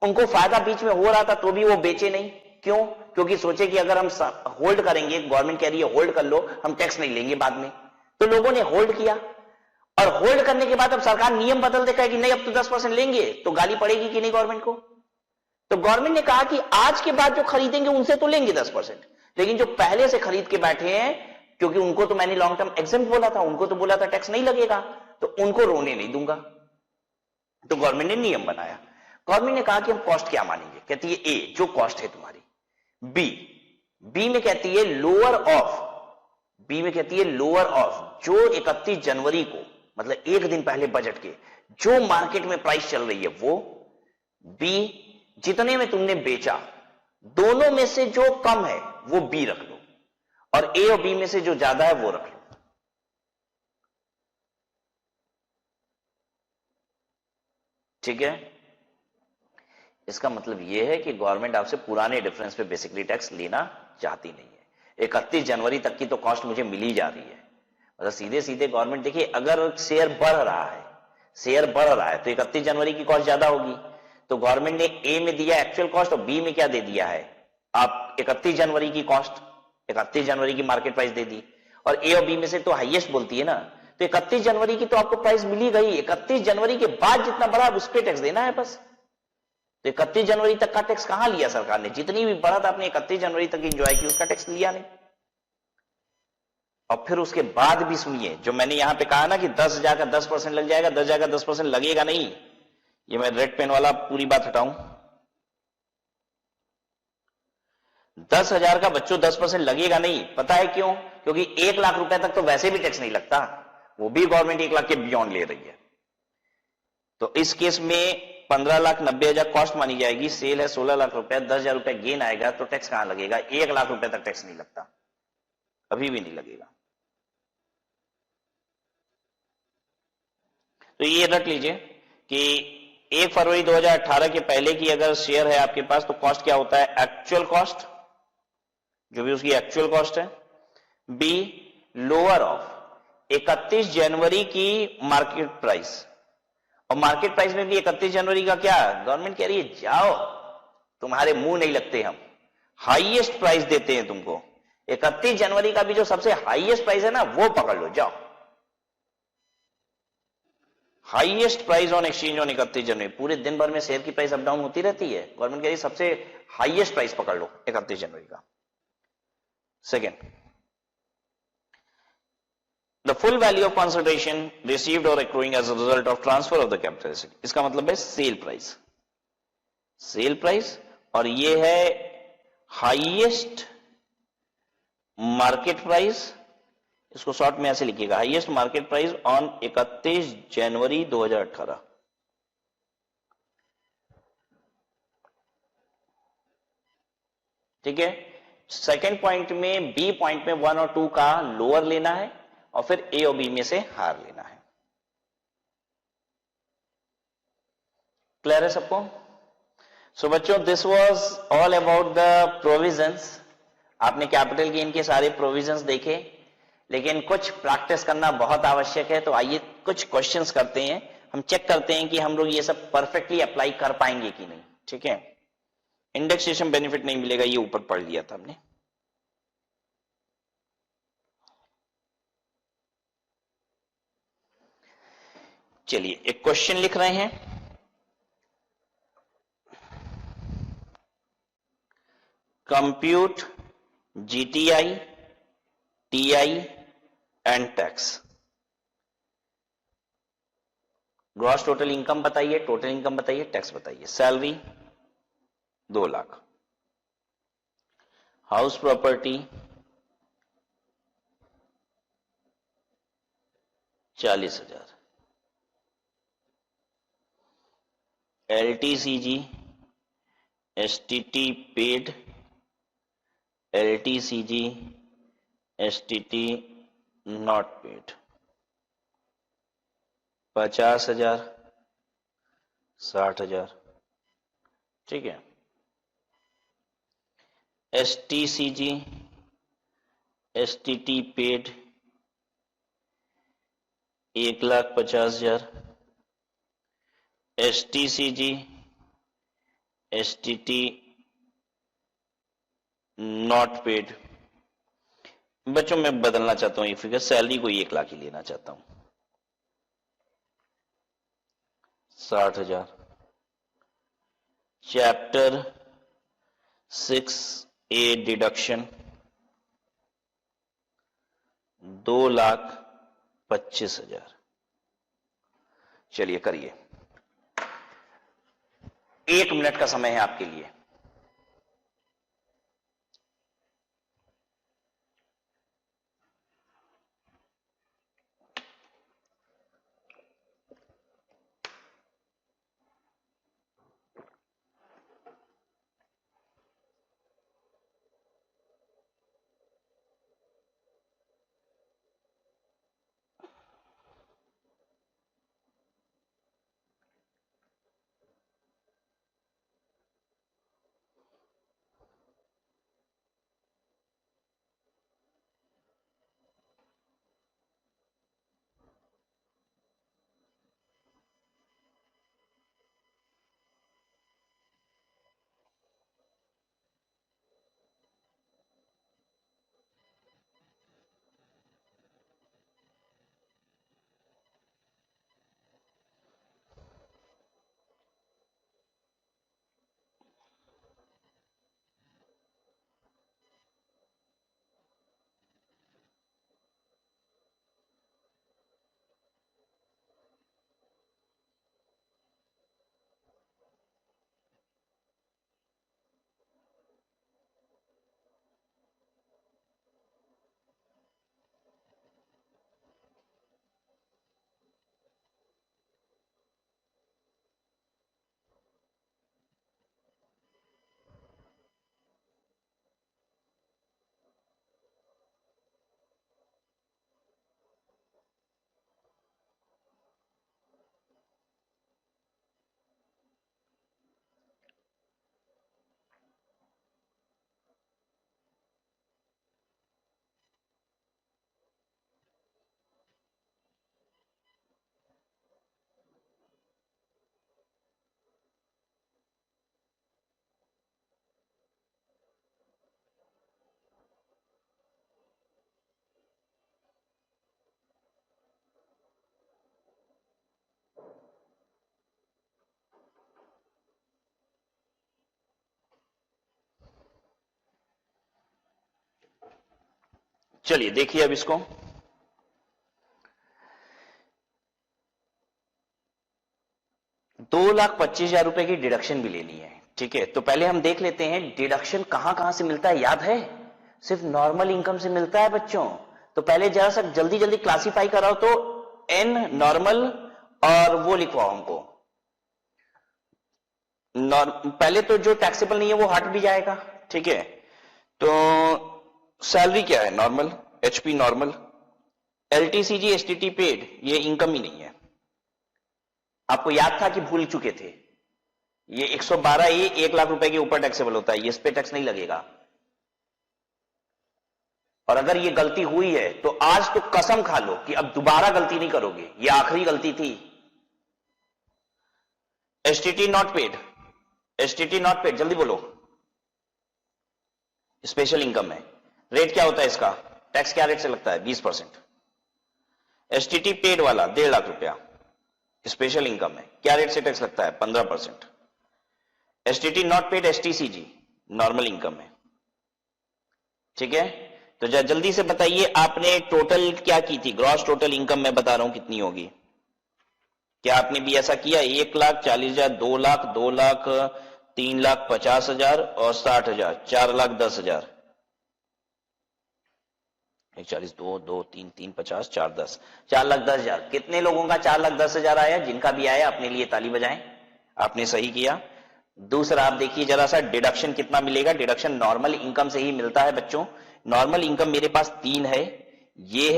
A: उनको फायदा बीच में हो रहा था तो भी वो बेचे नहीं। क्यों? क्योंकि सोचे कि अगर हम होल्ड करेंगे, गवर्नमेंट कह रही है होल्ड कर लो, हम टैक्स नहीं लेंगे बाद में, तो लोगों ने होल्ड किया। और होल्ड करने के बाद अब सरकार नियम बदल देगा कि नहीं अब तो 10% लेंगे, तो गाली पड़ेगी कि नहीं गवर्नमेंट को? तो गवर्नमेंट ने कहा कि आज के बाद जो खरीदेंगे उनसे तो लेंगे 10%, लेकिन जो पहले से खरीद के बैठे हैं, क्योंकि उनको तो मैंने लॉन्ग टर्म एग्जेम्प्ट बोला था, उनको तो बोला था टैक्स नहीं लगेगा, तो उनको रोने नहीं दूंगा। तो गवर्नमेंट ने नियम बनाया। गवर्नमेंट ने कहा कि हम कॉस्ट क्या मानेंगे? कहती है ए जो कॉस्ट है तुम्हारी, बी में कहती है लोअर ऑफ, बी में कहती है लोअर ऑफ जो 31 जनवरी को, मतलब एक दिन पहले बजट के जो मार्केट में प्राइस चल रही है वो, बी जितने में तुमने बेचा दोनों में से जो कम है वो बी रख लो, और ए और बी में से जो ज्यादा है वो रख लो। ठीक है, इसका मतलब यह है कि गवर्नमेंट आपसे पुराने डिफरेंस पे बेसिकली टैक्स लेना चाहती नहीं है। 31 जनवरी तक की तो कॉस्ट मुझे मिली जा रही है, मतलब सीधे सीधे गवर्नमेंट, देखिए अगर शेयर बढ़ रहा है तो 31 जनवरी की कॉस्ट ज्यादा होगी। तो गवर्नमेंट ने ए में दिया एक्चुअल कॉस्ट और बी में क्या दे दिया है? आप 31 जनवरी की कॉस्ट, 31 जनवरी की मार्केट प्राइस दे दी, और ए और बी में से तो हाईएस्ट बोलती है ना, तो 31 जनवरी की तो आपको प्राइस मिली गई। 31 जनवरी के बाद जितना बढ़ा उस पर टैक्स देना है बस। तो 31 जनवरी तक का टैक्स कहां लिया सरकार ने? जितनी भी बढ़त आपने 31 जनवरी तक एंजॉय की उसका टैक्स लिया नहीं। और फिर उसके बाद भी सुनिए, जो मैंने यहां पे कहा ना कि 10,000 का 10% लग जाएगा, 10,000 का 10% लगेगा नहीं। ये मैं रेड पेन वाला पूरी बात हटाऊं। 10,000 का बच्चों 10% लगेगा नहीं। पता है क्यों? क्योंकि 1 लाख रुपए तक तो वैसे भी टैक्स नहीं लगता, वो भी गवर्नमेंट 1 लाख के बियॉन्ड ले रही है। तो इस केस में 15,90,000 कॉस्ट मानी जाएगी, सेल है 16 लाख रुपए, 10,000 रुपए गेन आएगा, तो टैक्स कहां लगेगा? 1 लाख रुपए तक टैक्स नहीं लगता, अभी भी नहीं लगेगा। तो ये रख लीजिए कि 1 फरवरी 2018 के पहले की अगर शेयर है आपके पास तो कॉस्ट क्या होता है? एक्चुअल कॉस्ट, जो भी उसकी एक्चुअल कॉस्ट है, बी लोअर ऑफ 31 जनवरी की मार्केट प्राइस। और मार्केट प्राइस में भी 31 जनवरी का क्या? गवर्नमेंट कह रही है जाओ, तुम्हारे मुंह नहीं लगते, हम हाईएस्ट प्राइस देते हैं तुमको। 31 जनवरी का भी जो सबसे हाईएस्ट प्राइस है ना वो पकड़ लो, जाओ। Highest price on exchange on 31 जनवरी। पूरे दिन भर में शेयर की प्राइस अप डाउन होती रहती है, गवर्नमेंट कह रही है सबसे हाईएस्ट प्राइस पकड़ लो 31 जनवरी का। Second, the full value of consideration received or accruing as a result of transfer of the capital asset, इसका मतलब है सेल प्राइस, और ये है हाईएस्ट मार्केट प्राइस। इसको शॉर्ट में ऐसे लिखिएगा, highest market price on 31 January 2018। ठीक है, सेकेंड पॉइंट में, बी पॉइंट में 1 और 2 का लोअर लेना है और फिर ए और बी में से हार लेना है। क्लियर है सबको? सो बच्चों, this was all about the provisions. आपने कैपिटल गेन के सारे प्रोविजंस देखे, लेकिन कुछ प्रैक्टिस करना बहुत आवश्यक है। तो आइए कुछ क्वेश्चंस करते हैं हम चेक करते हैं कि हम लोग ये सब परफेक्टली अप्लाई कर पाएंगे कि नहीं। ठीक है, इंडेक्सेशन बेनिफिट नहीं मिलेगा, ये ऊपर पढ़ लिया था हमने। चलिए एक क्वेश्चन लिख रहे हैं, compute GTI, TI and tax. Gross total income बताइए, टोटल इनकम बताइए, टैक्स बताइए। Salary 2 lakh, house property 40,000, LTCG STT paid, LTCG STT not paid 50,000, 60,000। ठीक है, STCG STT paid 1,50,000, STCG STT not paid. बच्चों मैं बदलना चाहता हूं ये फिगर, सैलरी को 1 लाख ही लेना चाहता हूं। 60,000। Chapter 6A deduction 2,25,000। चलिए करिए, 1 मिनट का समय है आपके लिए। चलिए देखिए अब इसको, ₹2,25,000 की डिडक्शन भी लेनी है। ठीक है, तो पहले हम देख लेते हैं डिडक्शन कहां कहां से मिलता है। याद है, सिर्फ नॉर्मल इनकम से मिलता है बच्चों। तो पहले जरा सा जल्दी जल्दी क्लासिफाई कराओ, तो एन नॉर्मल और वो लिखवाओ हमको। पहले तो जो टैक्सेबल नहीं है वो हट भी जाएगा। ठीक है, तो सैलरी क्या है? Normal, HP normal. LTCG STT paid, ये इनकम ही नहीं है। आपको याद था कि भूल चुके थे, ये 112A 1,00,000 के ऊपर टैक्सेबल होता है, ये इस पे टैक्स नहीं लगेगा। और अगर ये गलती हुई है तो आज तो कसम खा लो कि अब दोबारा गलती नहीं करोगे, ये आखिरी गलती थी। STT not paid, STT not paid, जल्दी बोलो। स्पेशल इनकम है, रेट क्या होता है इसका, टैक्स क्या रेट से लगता है, 20%। एसटीटी पेड वाला 1.5 लाख रुपया स्पेशल इनकम है, क्या रेट से टैक्स लगता है, 15%। STT not paid STCG normal income है, ठीक है। तो जल्दी से बताइए आपने टोटल क्या की थी, ग्रॉस टोटल इनकम मैं बता रहा हूं कितनी होगी। क्या आपने भी ऐसा किया, 1,40,000, 2 लाख, 2 लाख, 3,50,000 और 60,000, 4,10,000। 140, 2, 2, 3, 3, 50, 4, 10, 4,10,000। कितने लोगों का 4,10,000 आया, जिनका भी आया अपने लिए ताली बजाएं, आपने सही किया। दूसरा आप देखिए जरा सा, डिडक्शन कितना मिलेगा, डिडक्शन नॉर्मल इनकम से ही मिलता है बच्चों। नॉर्मल इनकम मेरे पास 3 है, ये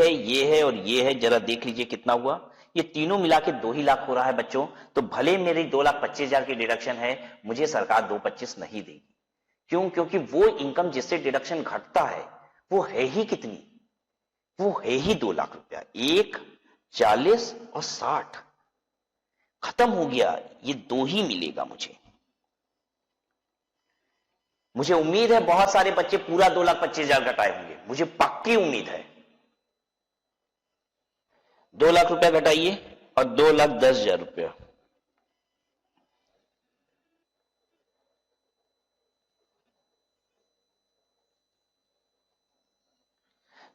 A: है और ये है, जरा देख लीजिए कितना हुआ, ये तीनों मिला के 2 ही लाख हो रहा है बच्चों। तो भले मेरी 2,25,000 की डिडक्शन है, मुझे सरकार 2,25 नहीं देगी। क्यों, क्योंकि वो इनकम जिससे डिडक्शन घटता है वो है ही कितनी, वो है ही 2 लाख रुपया। 1, 40 और 60 खत्म हो गया, ये 2 ही मिलेगा मुझे। मुझे उम्मीद है बहुत सारे बच्चे पूरा 2,25,000 घटाए होंगे, मुझे पक्की उम्मीद है। 2 लाख रुपया घटाइए और 2,10,000 रुपया।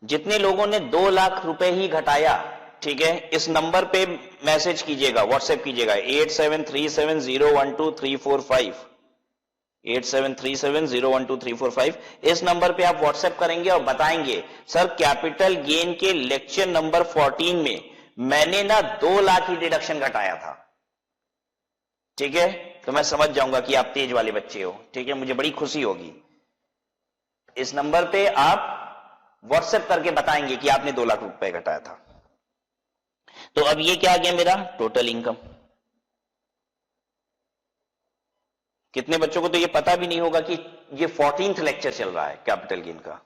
A: जितने लोगों ने 2 लाख रुपए ही घटाया, ठीक है, इस नंबर पे मैसेज कीजिएगा, व्हाट्सएप कीजिएगा 8737012345, 8737012345। इस नंबर पे आप व्हाट्सएप करेंगे और बताएंगे सर कैपिटल गेन के लेक्चर नंबर 14 में मैंने ना 2 लाख ही डिडक्शन घटाया था, ठीक है। तो मैं समझ जाऊंगा कि आप तेज वाले बच्चे हो, ठीक है, मुझे बड़ी खुशी होगी। इस नंबर पे आप व्हाट्सएप करके बताएंगे कि आपने 2 लाख रुपए घटाया था। तो अब ये क्या आ गया मेरा टोटल इनकम। कितने बच्चों को तो ये पता भी नहीं होगा कि ये 14th लेक्चर चल रहा है कैपिटल गेन का।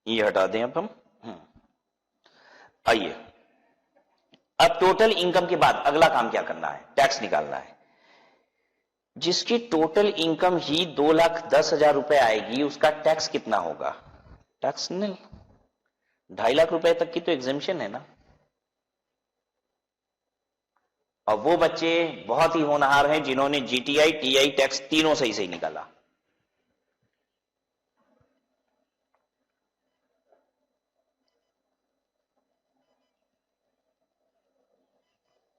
A: ये हटा दें अब हम। आइए, अब टोटल इनकम के बाद अगला काम क्या करना है, टैक्स निकालना है। जिसकी टोटल इनकम ही 2,10,000 रुपए आएगी, उसका टैक्स कितना होगा, टैक्स निल। 2.5 लाख रुपए तक की तो एग्जेम्पशन है ना। और वो बच्चे बहुत ही होनहार हैं जिन्होंने जीटीआई टीआई टैक्स तीनों सही सही निकाला।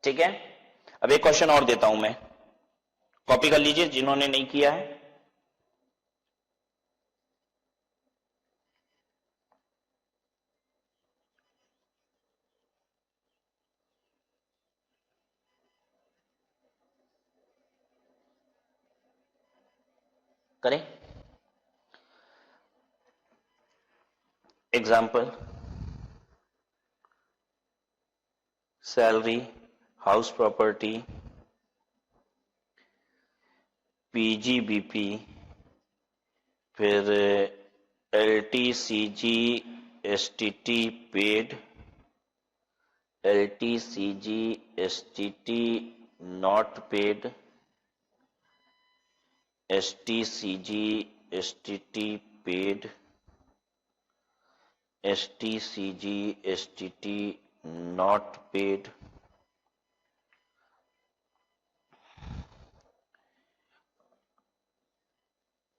A: ठीक है, अब एक क्वेश्चन और देता हूं मैं, कॉपी कर लीजिए जिन्होंने नहीं किया है। करें example, salary, house property, PGBP, फिर LTCG STT paid, LTCG STT not paid, STCG STT paid, STCG STT not paid,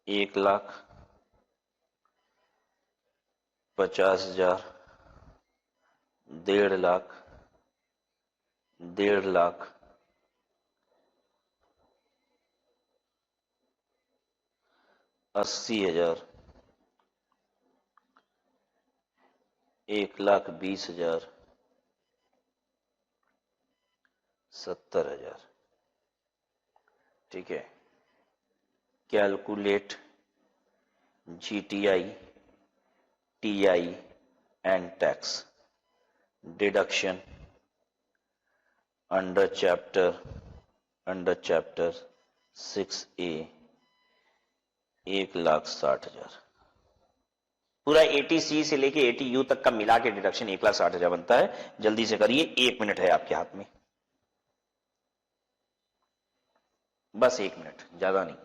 A: एक लाख 50,000, 1.5 लाख, 1.5 लाख, 80,000, 1,20,000, 70,000। ठीक है, calculate GTI TI and tax deduction under chapter 6A 1,60,000। पूरा 80C से लेके 80U तक का मिला के डिडक्शन 1,60,000 बनता है। जल्दी से करिए, 1 मिनट है आपके हाथ में। बस 1 मिनट, ज्यादा नहीं।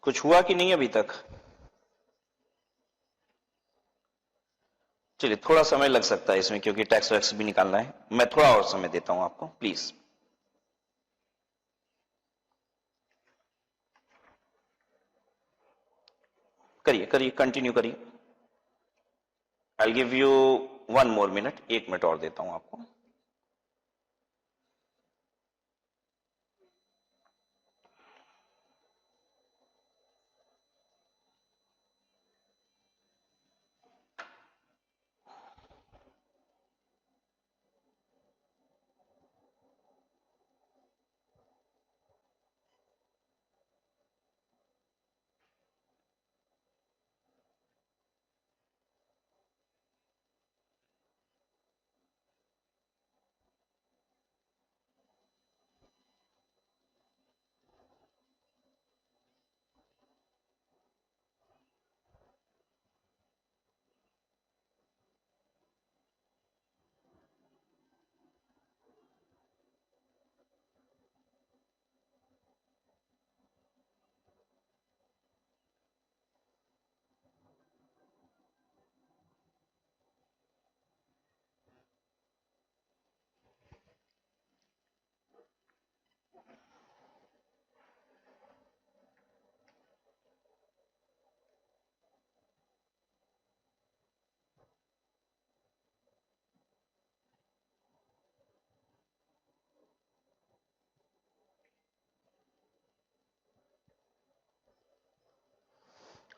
A: कुछ हुआ कि नहीं अभी तक? चलिए, थोड़ा समय लग सकता है इसमें, क्योंकि टैक्स वैक्स भी निकालना है। मैं थोड़ा और समय देता हूं आपको, प्लीज। करिए करिए, कंटिन्यू करिए। I give you 1 more minute, 1 minute और देता हूं आपको।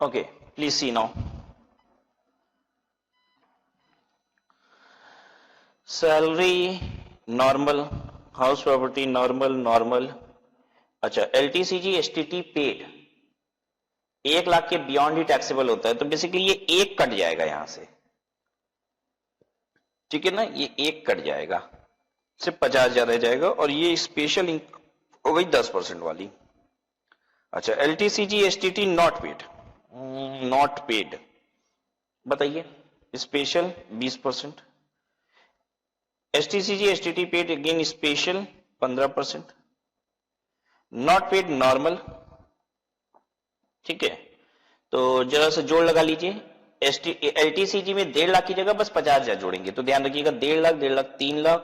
A: Okay, please see now. Salary normal, house property normal. अच्छा, LTCG STT पेड 1 लाख के बियॉन्ड ही टैक्सेबल होता है, तो बेसिकली ये एक कट जाएगा यहां से, ठीक है ना? ये एक कट जाएगा, सिर्फ 50,000 रह जाएगा, और ये स्पेशल हो गई 10% वाली। अच्छा, LTCG STT not paid, not paid बताइए, special 20%, STCG STT paid again special 15%, not paid normal, ठीक है? तो जरा सा जोड़ लगा लीजिए। LTCG में 1.5 लाख की जगह बस 50,000 जोड़ेंगे, तो ध्यान रखिएगा, 1.5 लाख, 1.5 लाख, 3 लाख,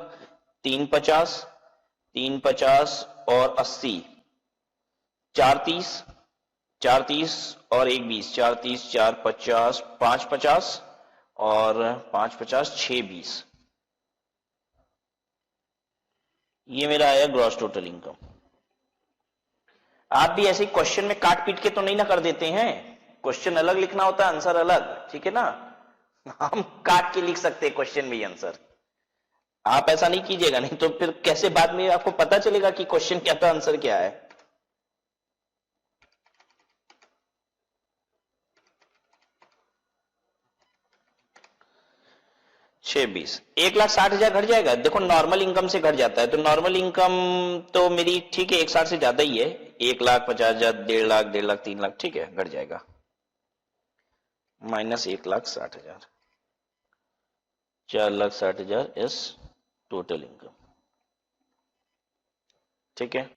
A: 350, 350 और 80, 430, 430 और 1 20, 430, 450, 550 और 550, 620, ये मेरा आया ग्रॉस टोटल इनकम। आप भी ऐसे क्वेश्चन में काट पीट के तो नहीं ना कर देते हैं, क्वेश्चन अलग लिखना होता है, आंसर अलग, ठीक है ना? हम काट के लिख सकते हैं क्वेश्चन में आंसर, आप ऐसा नहीं कीजिएगा, नहीं तो फिर कैसे बाद में आपको पता चलेगा कि क्वेश्चन क्या था, आंसर क्या है। 620, 1,60,000 घट जाएगा। देखो नॉर्मल इनकम से घट जाता है, तो नॉर्मल इनकम तो मेरी ठीक है 1,60,000 से ज्यादा ही है, 1,50,000, 1,50,000, 1,50,000, 3,00,000, ठीक है घट जाएगा, माइनस 1,60,000, 4,60,000 इज टोटल इनकम। ठीक है,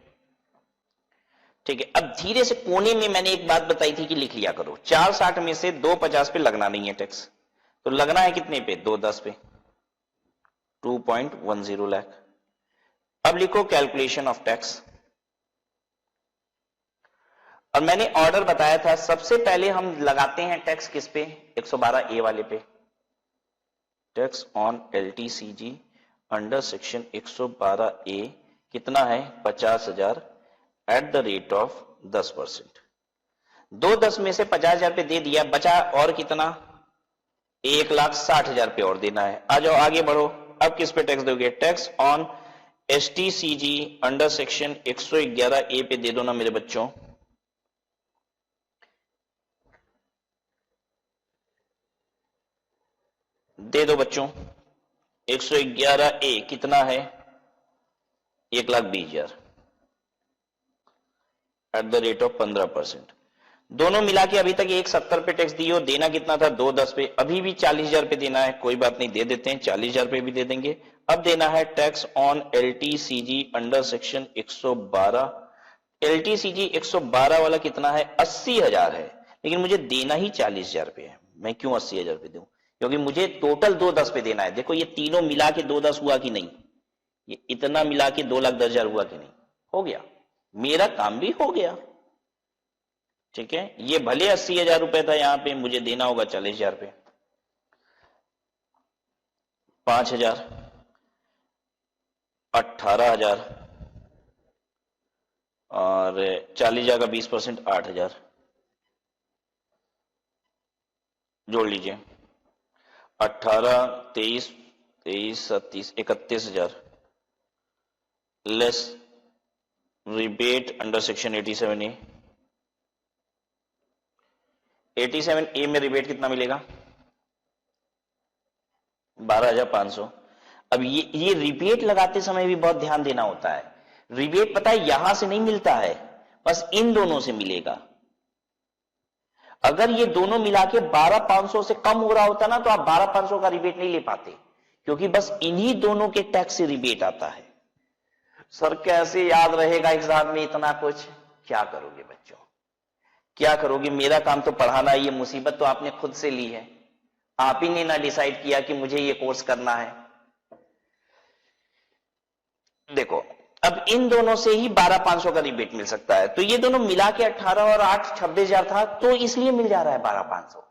A: ठीक है। अब धीरे से कोने में मैंने एक बात बताई थी कि लिख लिया करो, 4,60 में से 2,50 पे लगना नहीं है टैक्स, तो लगना है कितने पे, 2,10 पे, 2.10 लाख। अब लिखो कैलकुलेशन ऑफ टैक्स, और मैंने ऑर्डर बताया था, सबसे पहले हम लगाते हैं टैक्स किस पे, 112A वाले पे, tax on LTCG under section 112A कितना है, 50,000 एट द रेट ऑफ 10%। 2,10 में से 50,000 पे दे दिया, बचा और कितना, 1,60,000 पे और देना है। आ जाओ आगे बढ़ो, अब किस पे टैक्स दोगे, tax on STCG under section 111A पे दे दो ना मेरे बच्चों, दे दो बच्चों, 111A कितना है, 1,20,000 एट द रेट ऑफ 15%। दोनों मिला के अभी तक 1,70 पे टैक्स दियो, देना कितना था, 2,10 पे, अभी भी 40,000 पे देना है, कोई बात नहीं दे देते हैं, 40,000 पे भी दे देंगे। अब देना है tax on LTCG under section 112, LTCG 112 वाला कितना है, 80,000 है, लेकिन मुझे देना ही 40,000 पे है। मैं क्यों 80,000 पे दूं, क्योंकि मुझे टोटल 2,10 पे देना है। देखो ये तीनों मिला के 2,10 हुआ कि नहीं, ये इतना मिला के 2,10,000 हुआ कि नहीं, हो गया, मेरा काम भी हो गया। ठीक है, ये भले 80,000 रुपए था, यहां पे मुझे देना होगा 40,000 पे, 5,000, 18,000 और 40,000 का 20%, 8,000 जोड़ लीजिए, 18, 23, 37, 31,000 less rebate under section 87A। 87A में रिबेट कितना मिलेगा, 12,500। अब ये रिबेट लगाते समय भी बहुत ध्यान देना होता है, रिबेट पता है यहां से नहीं मिलता है, बस इन दोनों से मिलेगा। अगर ये दोनों मिला के 12,500 से कम हो रहा होता ना, तो आप 12,500 का रिबेट नहीं ले पाते, क्योंकि बस इन्हीं दोनों के टैक्स से रिबेट आता है। सर कैसे याद रहेगा एग्जाम में इतना कुछ, क्या करोगे बच्चों, क्या करोगे, मेरा काम तो पढ़ाना, ये मुसीबत तो आपने खुद से ली है, आप ही ने ना डिसाइड किया कि मुझे ये कोर्स करना है। देखो अब इन दोनों से ही 12,500 का रिबेट मिल सकता है, तो ये दोनों मिला के 18 और 8 26,000 था, तो इसलिए मिल जा रहा है 12,500।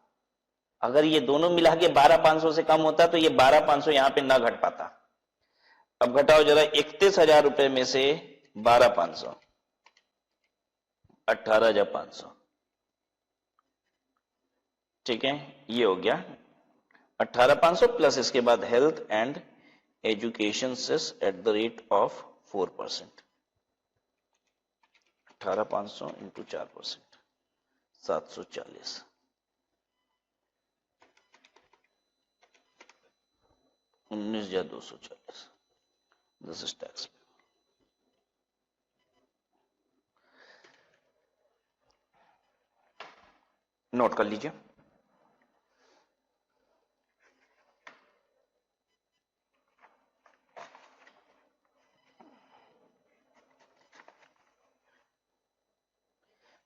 A: अगर ये दोनों मिला के 12,500 से कम होता तो ये 12,500 यहां पे ना घट पाता। अब घटाओ जरा, 31,000 रुपए में से 12,500, 18,500, ठीक है, ये हो गया 18,500 प्लस इसके बाद health and education cess at the rate of 4%, 18,500 into 4%, 740, $19,240, this is tax. Note कर लीजिए,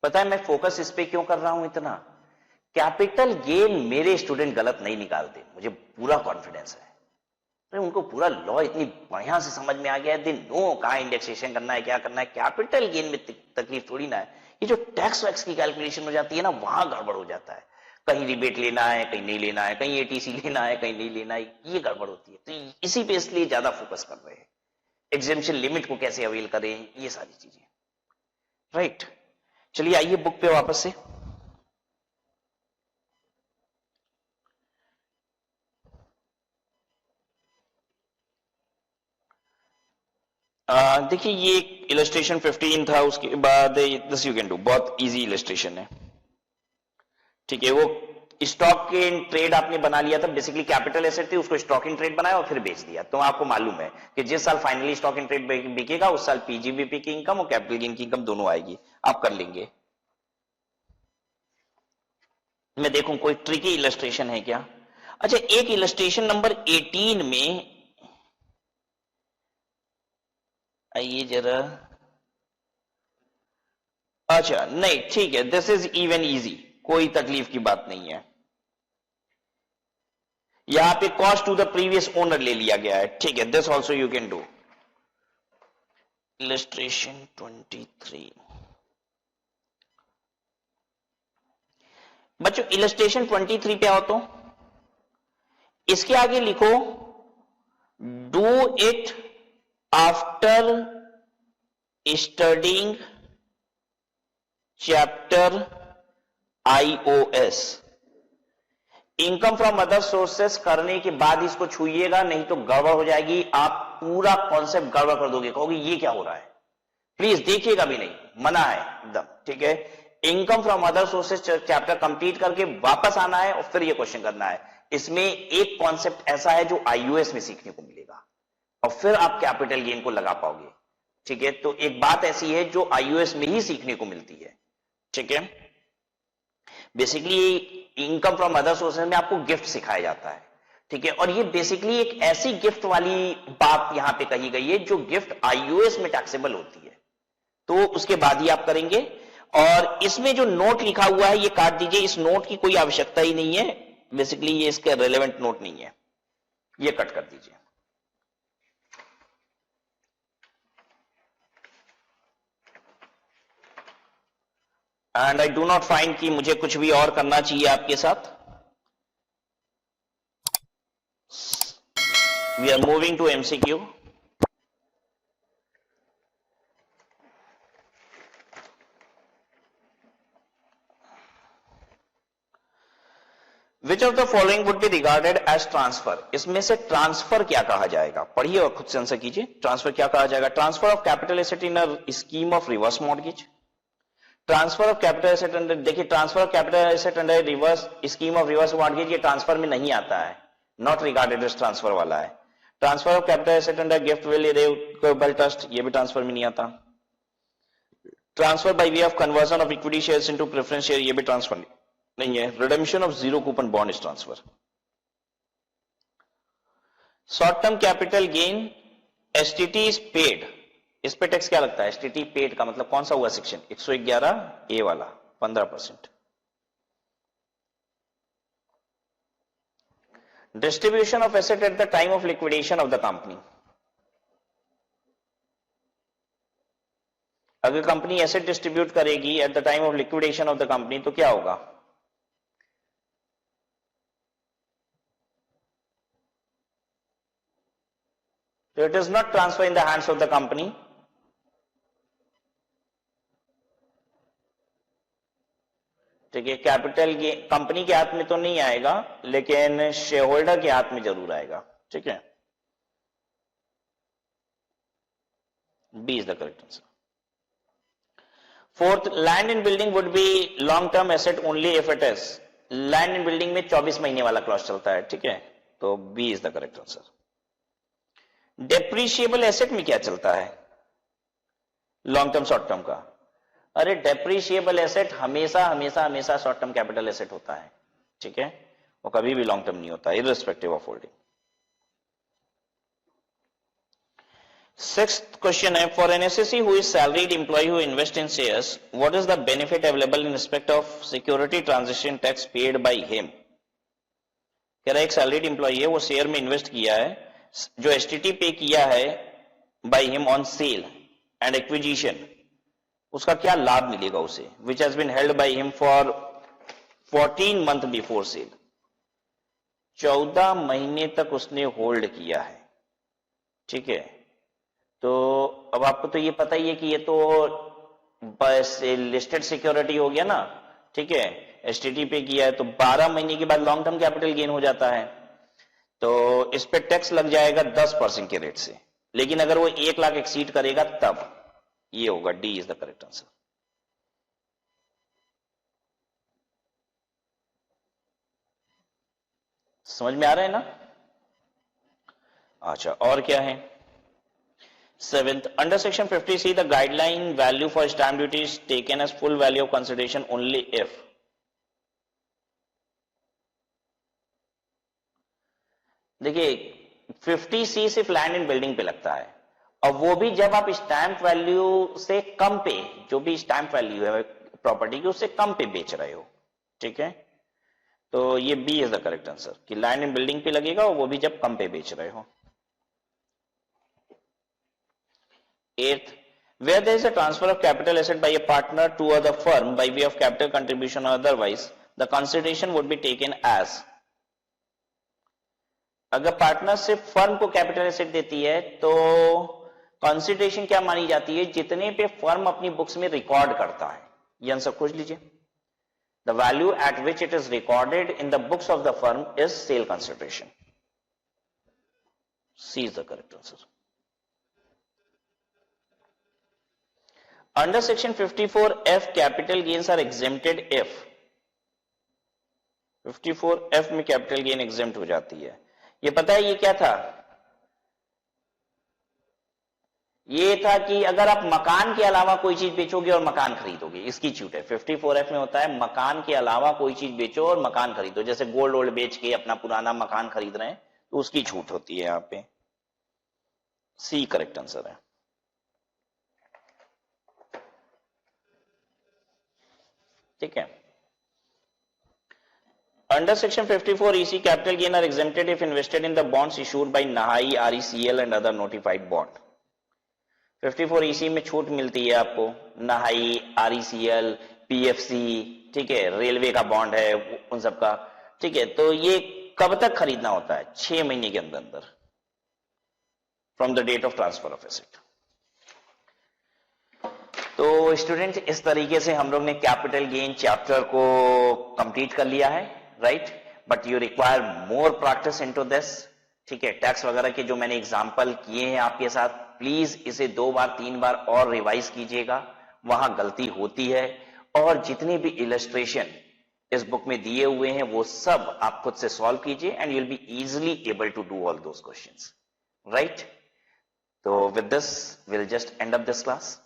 A: पता है मैं फोकस इस पे क्यों कर रहा हूं इतना, कैपिटल गेन मेरे स्टूडेंट गलत नहीं निकालते, मुझे पूरा कॉन्फिडेंस है, उनको पूरा लॉ इतनी बढ़िया से समझ में आ गया है, दे नो कहां इंडेक्सेशन करना है, क्या करना है। कैपिटल गेन में तकलीफ थोड़ी ना है, ये जो टैक्स वैक्स की कैलकुलेशन हो जाती है ना, वहां गड़बड़ हो जाता है, कहीं रिबेट लेना है कहीं नहीं लेना है, कहीं एटीसी लेना है कहीं नहीं लेना है, ये गड़बड़ होती है। तो इसी पे इसलिए ज्यादा फोकस कर रहे हैं, एग्जेम्पशन लिमिट को कैसे अवेल करें, ये सारी चीजें, राइट। चलिए आइए बुक पे वापस से, देखिए ये इलस्ट्रेशन 15 था, उसके बाद दिस यू कैन डू, बहुत इजी इलस्ट्रेशन है, ठीक है। वो स्टॉक इन ट्रेड आपने बना लिया था, बेसिकली कैपिटल एसेट थी, उसको स्टॉक इन ट्रेड बनाया और फिर बेच दिया। तो आपको मालूम है कि जिस साल फाइनली स्टॉक इन ट्रेड बिकेगा उस साल पीजीबीपी की इनकम और कैपिटल गेन की इनकम दोनों आएगी। आप कर लेंगे। मैं देखूं कोई ट्रिकी इलस्ट्रेशन है क्या। अच्छा, एक इलस्ट्रेशन नंबर 18 में आइए जरा। अच्छा नहीं, ठीक है, दिस इज इवन इजी, कोई तकलीफ की बात नहीं है। यहां पे cost to the previous owner ले लिया गया है, ठीक है, this also you can do. Illustration 23 बच्चों, इलस्ट्रेशन 23 पे आओ तो इसके आगे लिखो do it after studying chapter iOS. Income from other sources करने के बाद इसको छूइएगा, नहीं तो गड़बड़ हो जाएगी, आप पूरा कॉन्सेप्ट गड़बड़ कर दोगे, कहोगे ये क्या हो रहा है। प्लीज देखिएगा भी नहीं, मना है एकदम, ठीक है। Income from other sources chapter complete करके वापस आना है और फिर ये क्वेश्चन करना है। इसमें एक कॉन्सेप्ट ऐसा है जो आईओएस में सीखने को मिलेगा और फिर आप कैपिटल गेन को लगा पाओगे, ठीक है। तो एक बात ऐसी है जो आईओएस में ही सीखने को मिलती है, ठीक है। Basically income from other sources में आपको गिफ्ट सिखाया जाता है, ठीक है। और ये बेसिकली एक ऐसी गिफ्ट वाली बात यहां पे कही गई है जो गिफ्ट आईओएस में टैक्सेबल होती है, तो उसके बाद ही आप करेंगे। और इसमें जो नोट लिखा हुआ है ये काट दीजिए, इस नोट की कोई आवश्यकता ही नहीं है, बेसिकली ये इसका रेलेवेंट नोट नहीं है, ये कट कर दीजिए। And I do not find कि मुझे कुछ भी और करना चाहिए आपके साथ। We are moving to MCQ. Which of the following would be regarded as transfer. इसमें से ट्रांसफर क्या कहा जाएगा, पढ़िए और खुद से आंसर कीजिए। ट्रांसफर क्या कहा जाएगा? Transfer of capital asset in a scheme of reverse mortgage. Transfer of capital asset under, देखिए transfer of capital asset under reverse scheme of reverse mortgage, ये ट्रांसफर में नहीं आता है, नॉट रिगार्डेड एज ट्रांसफर वाला है। Transfer of capital asset under gift will irrevocable trust, ये भी ट्रांसफर में नहीं आता। Transfer by way of conversion of equity shares into preference share, ये भी ट्रांसफर नहीं है। Redemption of zero coupon bond is transfer. Short term capital gain STT is paid, इस पे टैक्स क्या लगता है? एसटीटी पेड का मतलब कौन सा हुआ सेक्शन? 111 ए वाला 15%। Distribution of asset eight the time of liquidation of the company. अगर कंपनी एसेट डिस्ट्रीब्यूट करेगी eight the time of liquidation of the company तो क्या होगा? So it is not transfer in the hands of the company. ठीक है, capital gain company के हाथ में तो नहीं आएगा, लेकिन शेयर होल्डर के हाथ में जरूर आएगा, ठीक है। B is the correct answer. Fourth, land and building would be long term asset only if it is. Land and building में 24 महीने वाला क्लॉज चलता है, ठीक है, तो B is the correct answer. Depreciable asset में क्या चलता है? लॉन्ग टर्म शॉर्ट टर्म का। अरे डेप्रीशिएबल एसेट हमेशा हमेशा हमेशा शॉर्ट टर्म कैपिटल एसेट होता है, ठीक है, वो कभी भी लॉन्ग टर्म नहीं होता, irrespective of holding. Sixth question है, for an assessee who is salaried employee who invest in shares, what is the benefit available in respect of security transaction tax paid by him. कह रहा है एक salaried employee है, वो share में invest किया है, जो एसटीटी पे किया है by him on sale and acquisition, उसका क्या लाभ मिलेगा उसे? Which has been held by him for 14 month before sale. 14 महीने तक उसने होल्ड किया है, ठीक है। तो अब आपको तो ये पता ही है कि ये तो बस लिस्टेड सिक्योरिटी हो गया ना, ठीक है, एसटीटी पे किया है, तो 12 महीने के बाद लॉन्ग टर्म कैपिटल गेन हो जाता है, तो इस पे टैक्स लग जाएगा 10% के रेट से। लेकिन अगर वो 1 लाख एक्सीड करेगा तब ये होगा। D is the correct answer. समझ में आ रहा है ना? अच्छा, और क्या है? 7th, under section 50C, the guideline value for stamp duty is taken as full value of consideration only if देखिए 50C सिर्फ लैंड एंड बिल्डिंग पे लगता है, और वो भी जब आप स्टैंप वैल्यू से कम पे, जो भी स्टैंप वैल्यू है प्रॉपर्टी की उससे कम पे बेच रहे हो, ठीक है? तो ये B is the correct answer कि लैंड एंड बिल्डिंग पे लगेगा, और वो भी जब कम पे बेच रहे हो। 8th, where there is a transfer of capital asset by a partner to other firm by way of capital contribution or otherwise, the consideration would be taken as, अगर पार्टनर सिर्फ फर्म को कैपिटल एसेट देती है तो consideration क्या मानी जाती है? जितने पे फर्म अपनी बुक्स में रिकॉर्ड करता है। ये आंसर खोज लीजिए। The value at which it is recorded in the books of the firm is sale consideration. C is the correct answer. Under section 54F, capital gains are exempted if 54F में capital gain exempt हो जाती है। ये पता है ये क्या था? ये था कि अगर आप मकान के अलावा कोई चीज बेचोगे और मकान खरीदोगे, इसकी छूट है। 54F में होता है मकान के अलावा कोई चीज बेचो और मकान खरीदो, जैसे गोल्ड वोल्ड बेच के अपना पुराना मकान खरीद रहे हैं तो उसकी छूट होती है यहां पे। सी करेक्ट आंसर है। ठीक है। Under section 54EC, capital gain are exempted if invested in the bonds issued by NAHI, RECL and other notified bond. 54EC में छूट मिलती है आपको, NAHI, RECL, PFC, ठीक है, रेलवे का बॉन्ड है उन सबका, ठीक है। तो ये कब तक खरीदना होता है? 6 महीने के अंदर अंदर, from the date of transfer of asset. तो स्टूडेंट, इस तरीके से हम लोग ने कैपिटल गेन चैप्टर को कंप्लीट कर लिया है, right? But you require more practice into this, ठीक है। टैक्स वगैरह के जो मैंने एग्जांपल किए हैं आपके साथ, प्लीज इसे 2 बार 3 बार और रिवाइज कीजिएगा, वहां गलती होती है। और जितने भी इलस्ट्रेशन इस बुक में दिए हुए हैं वो सब आप खुद से सॉल्व कीजिए and you will be easily able to do all those questions, right? तो with this will just end up this class.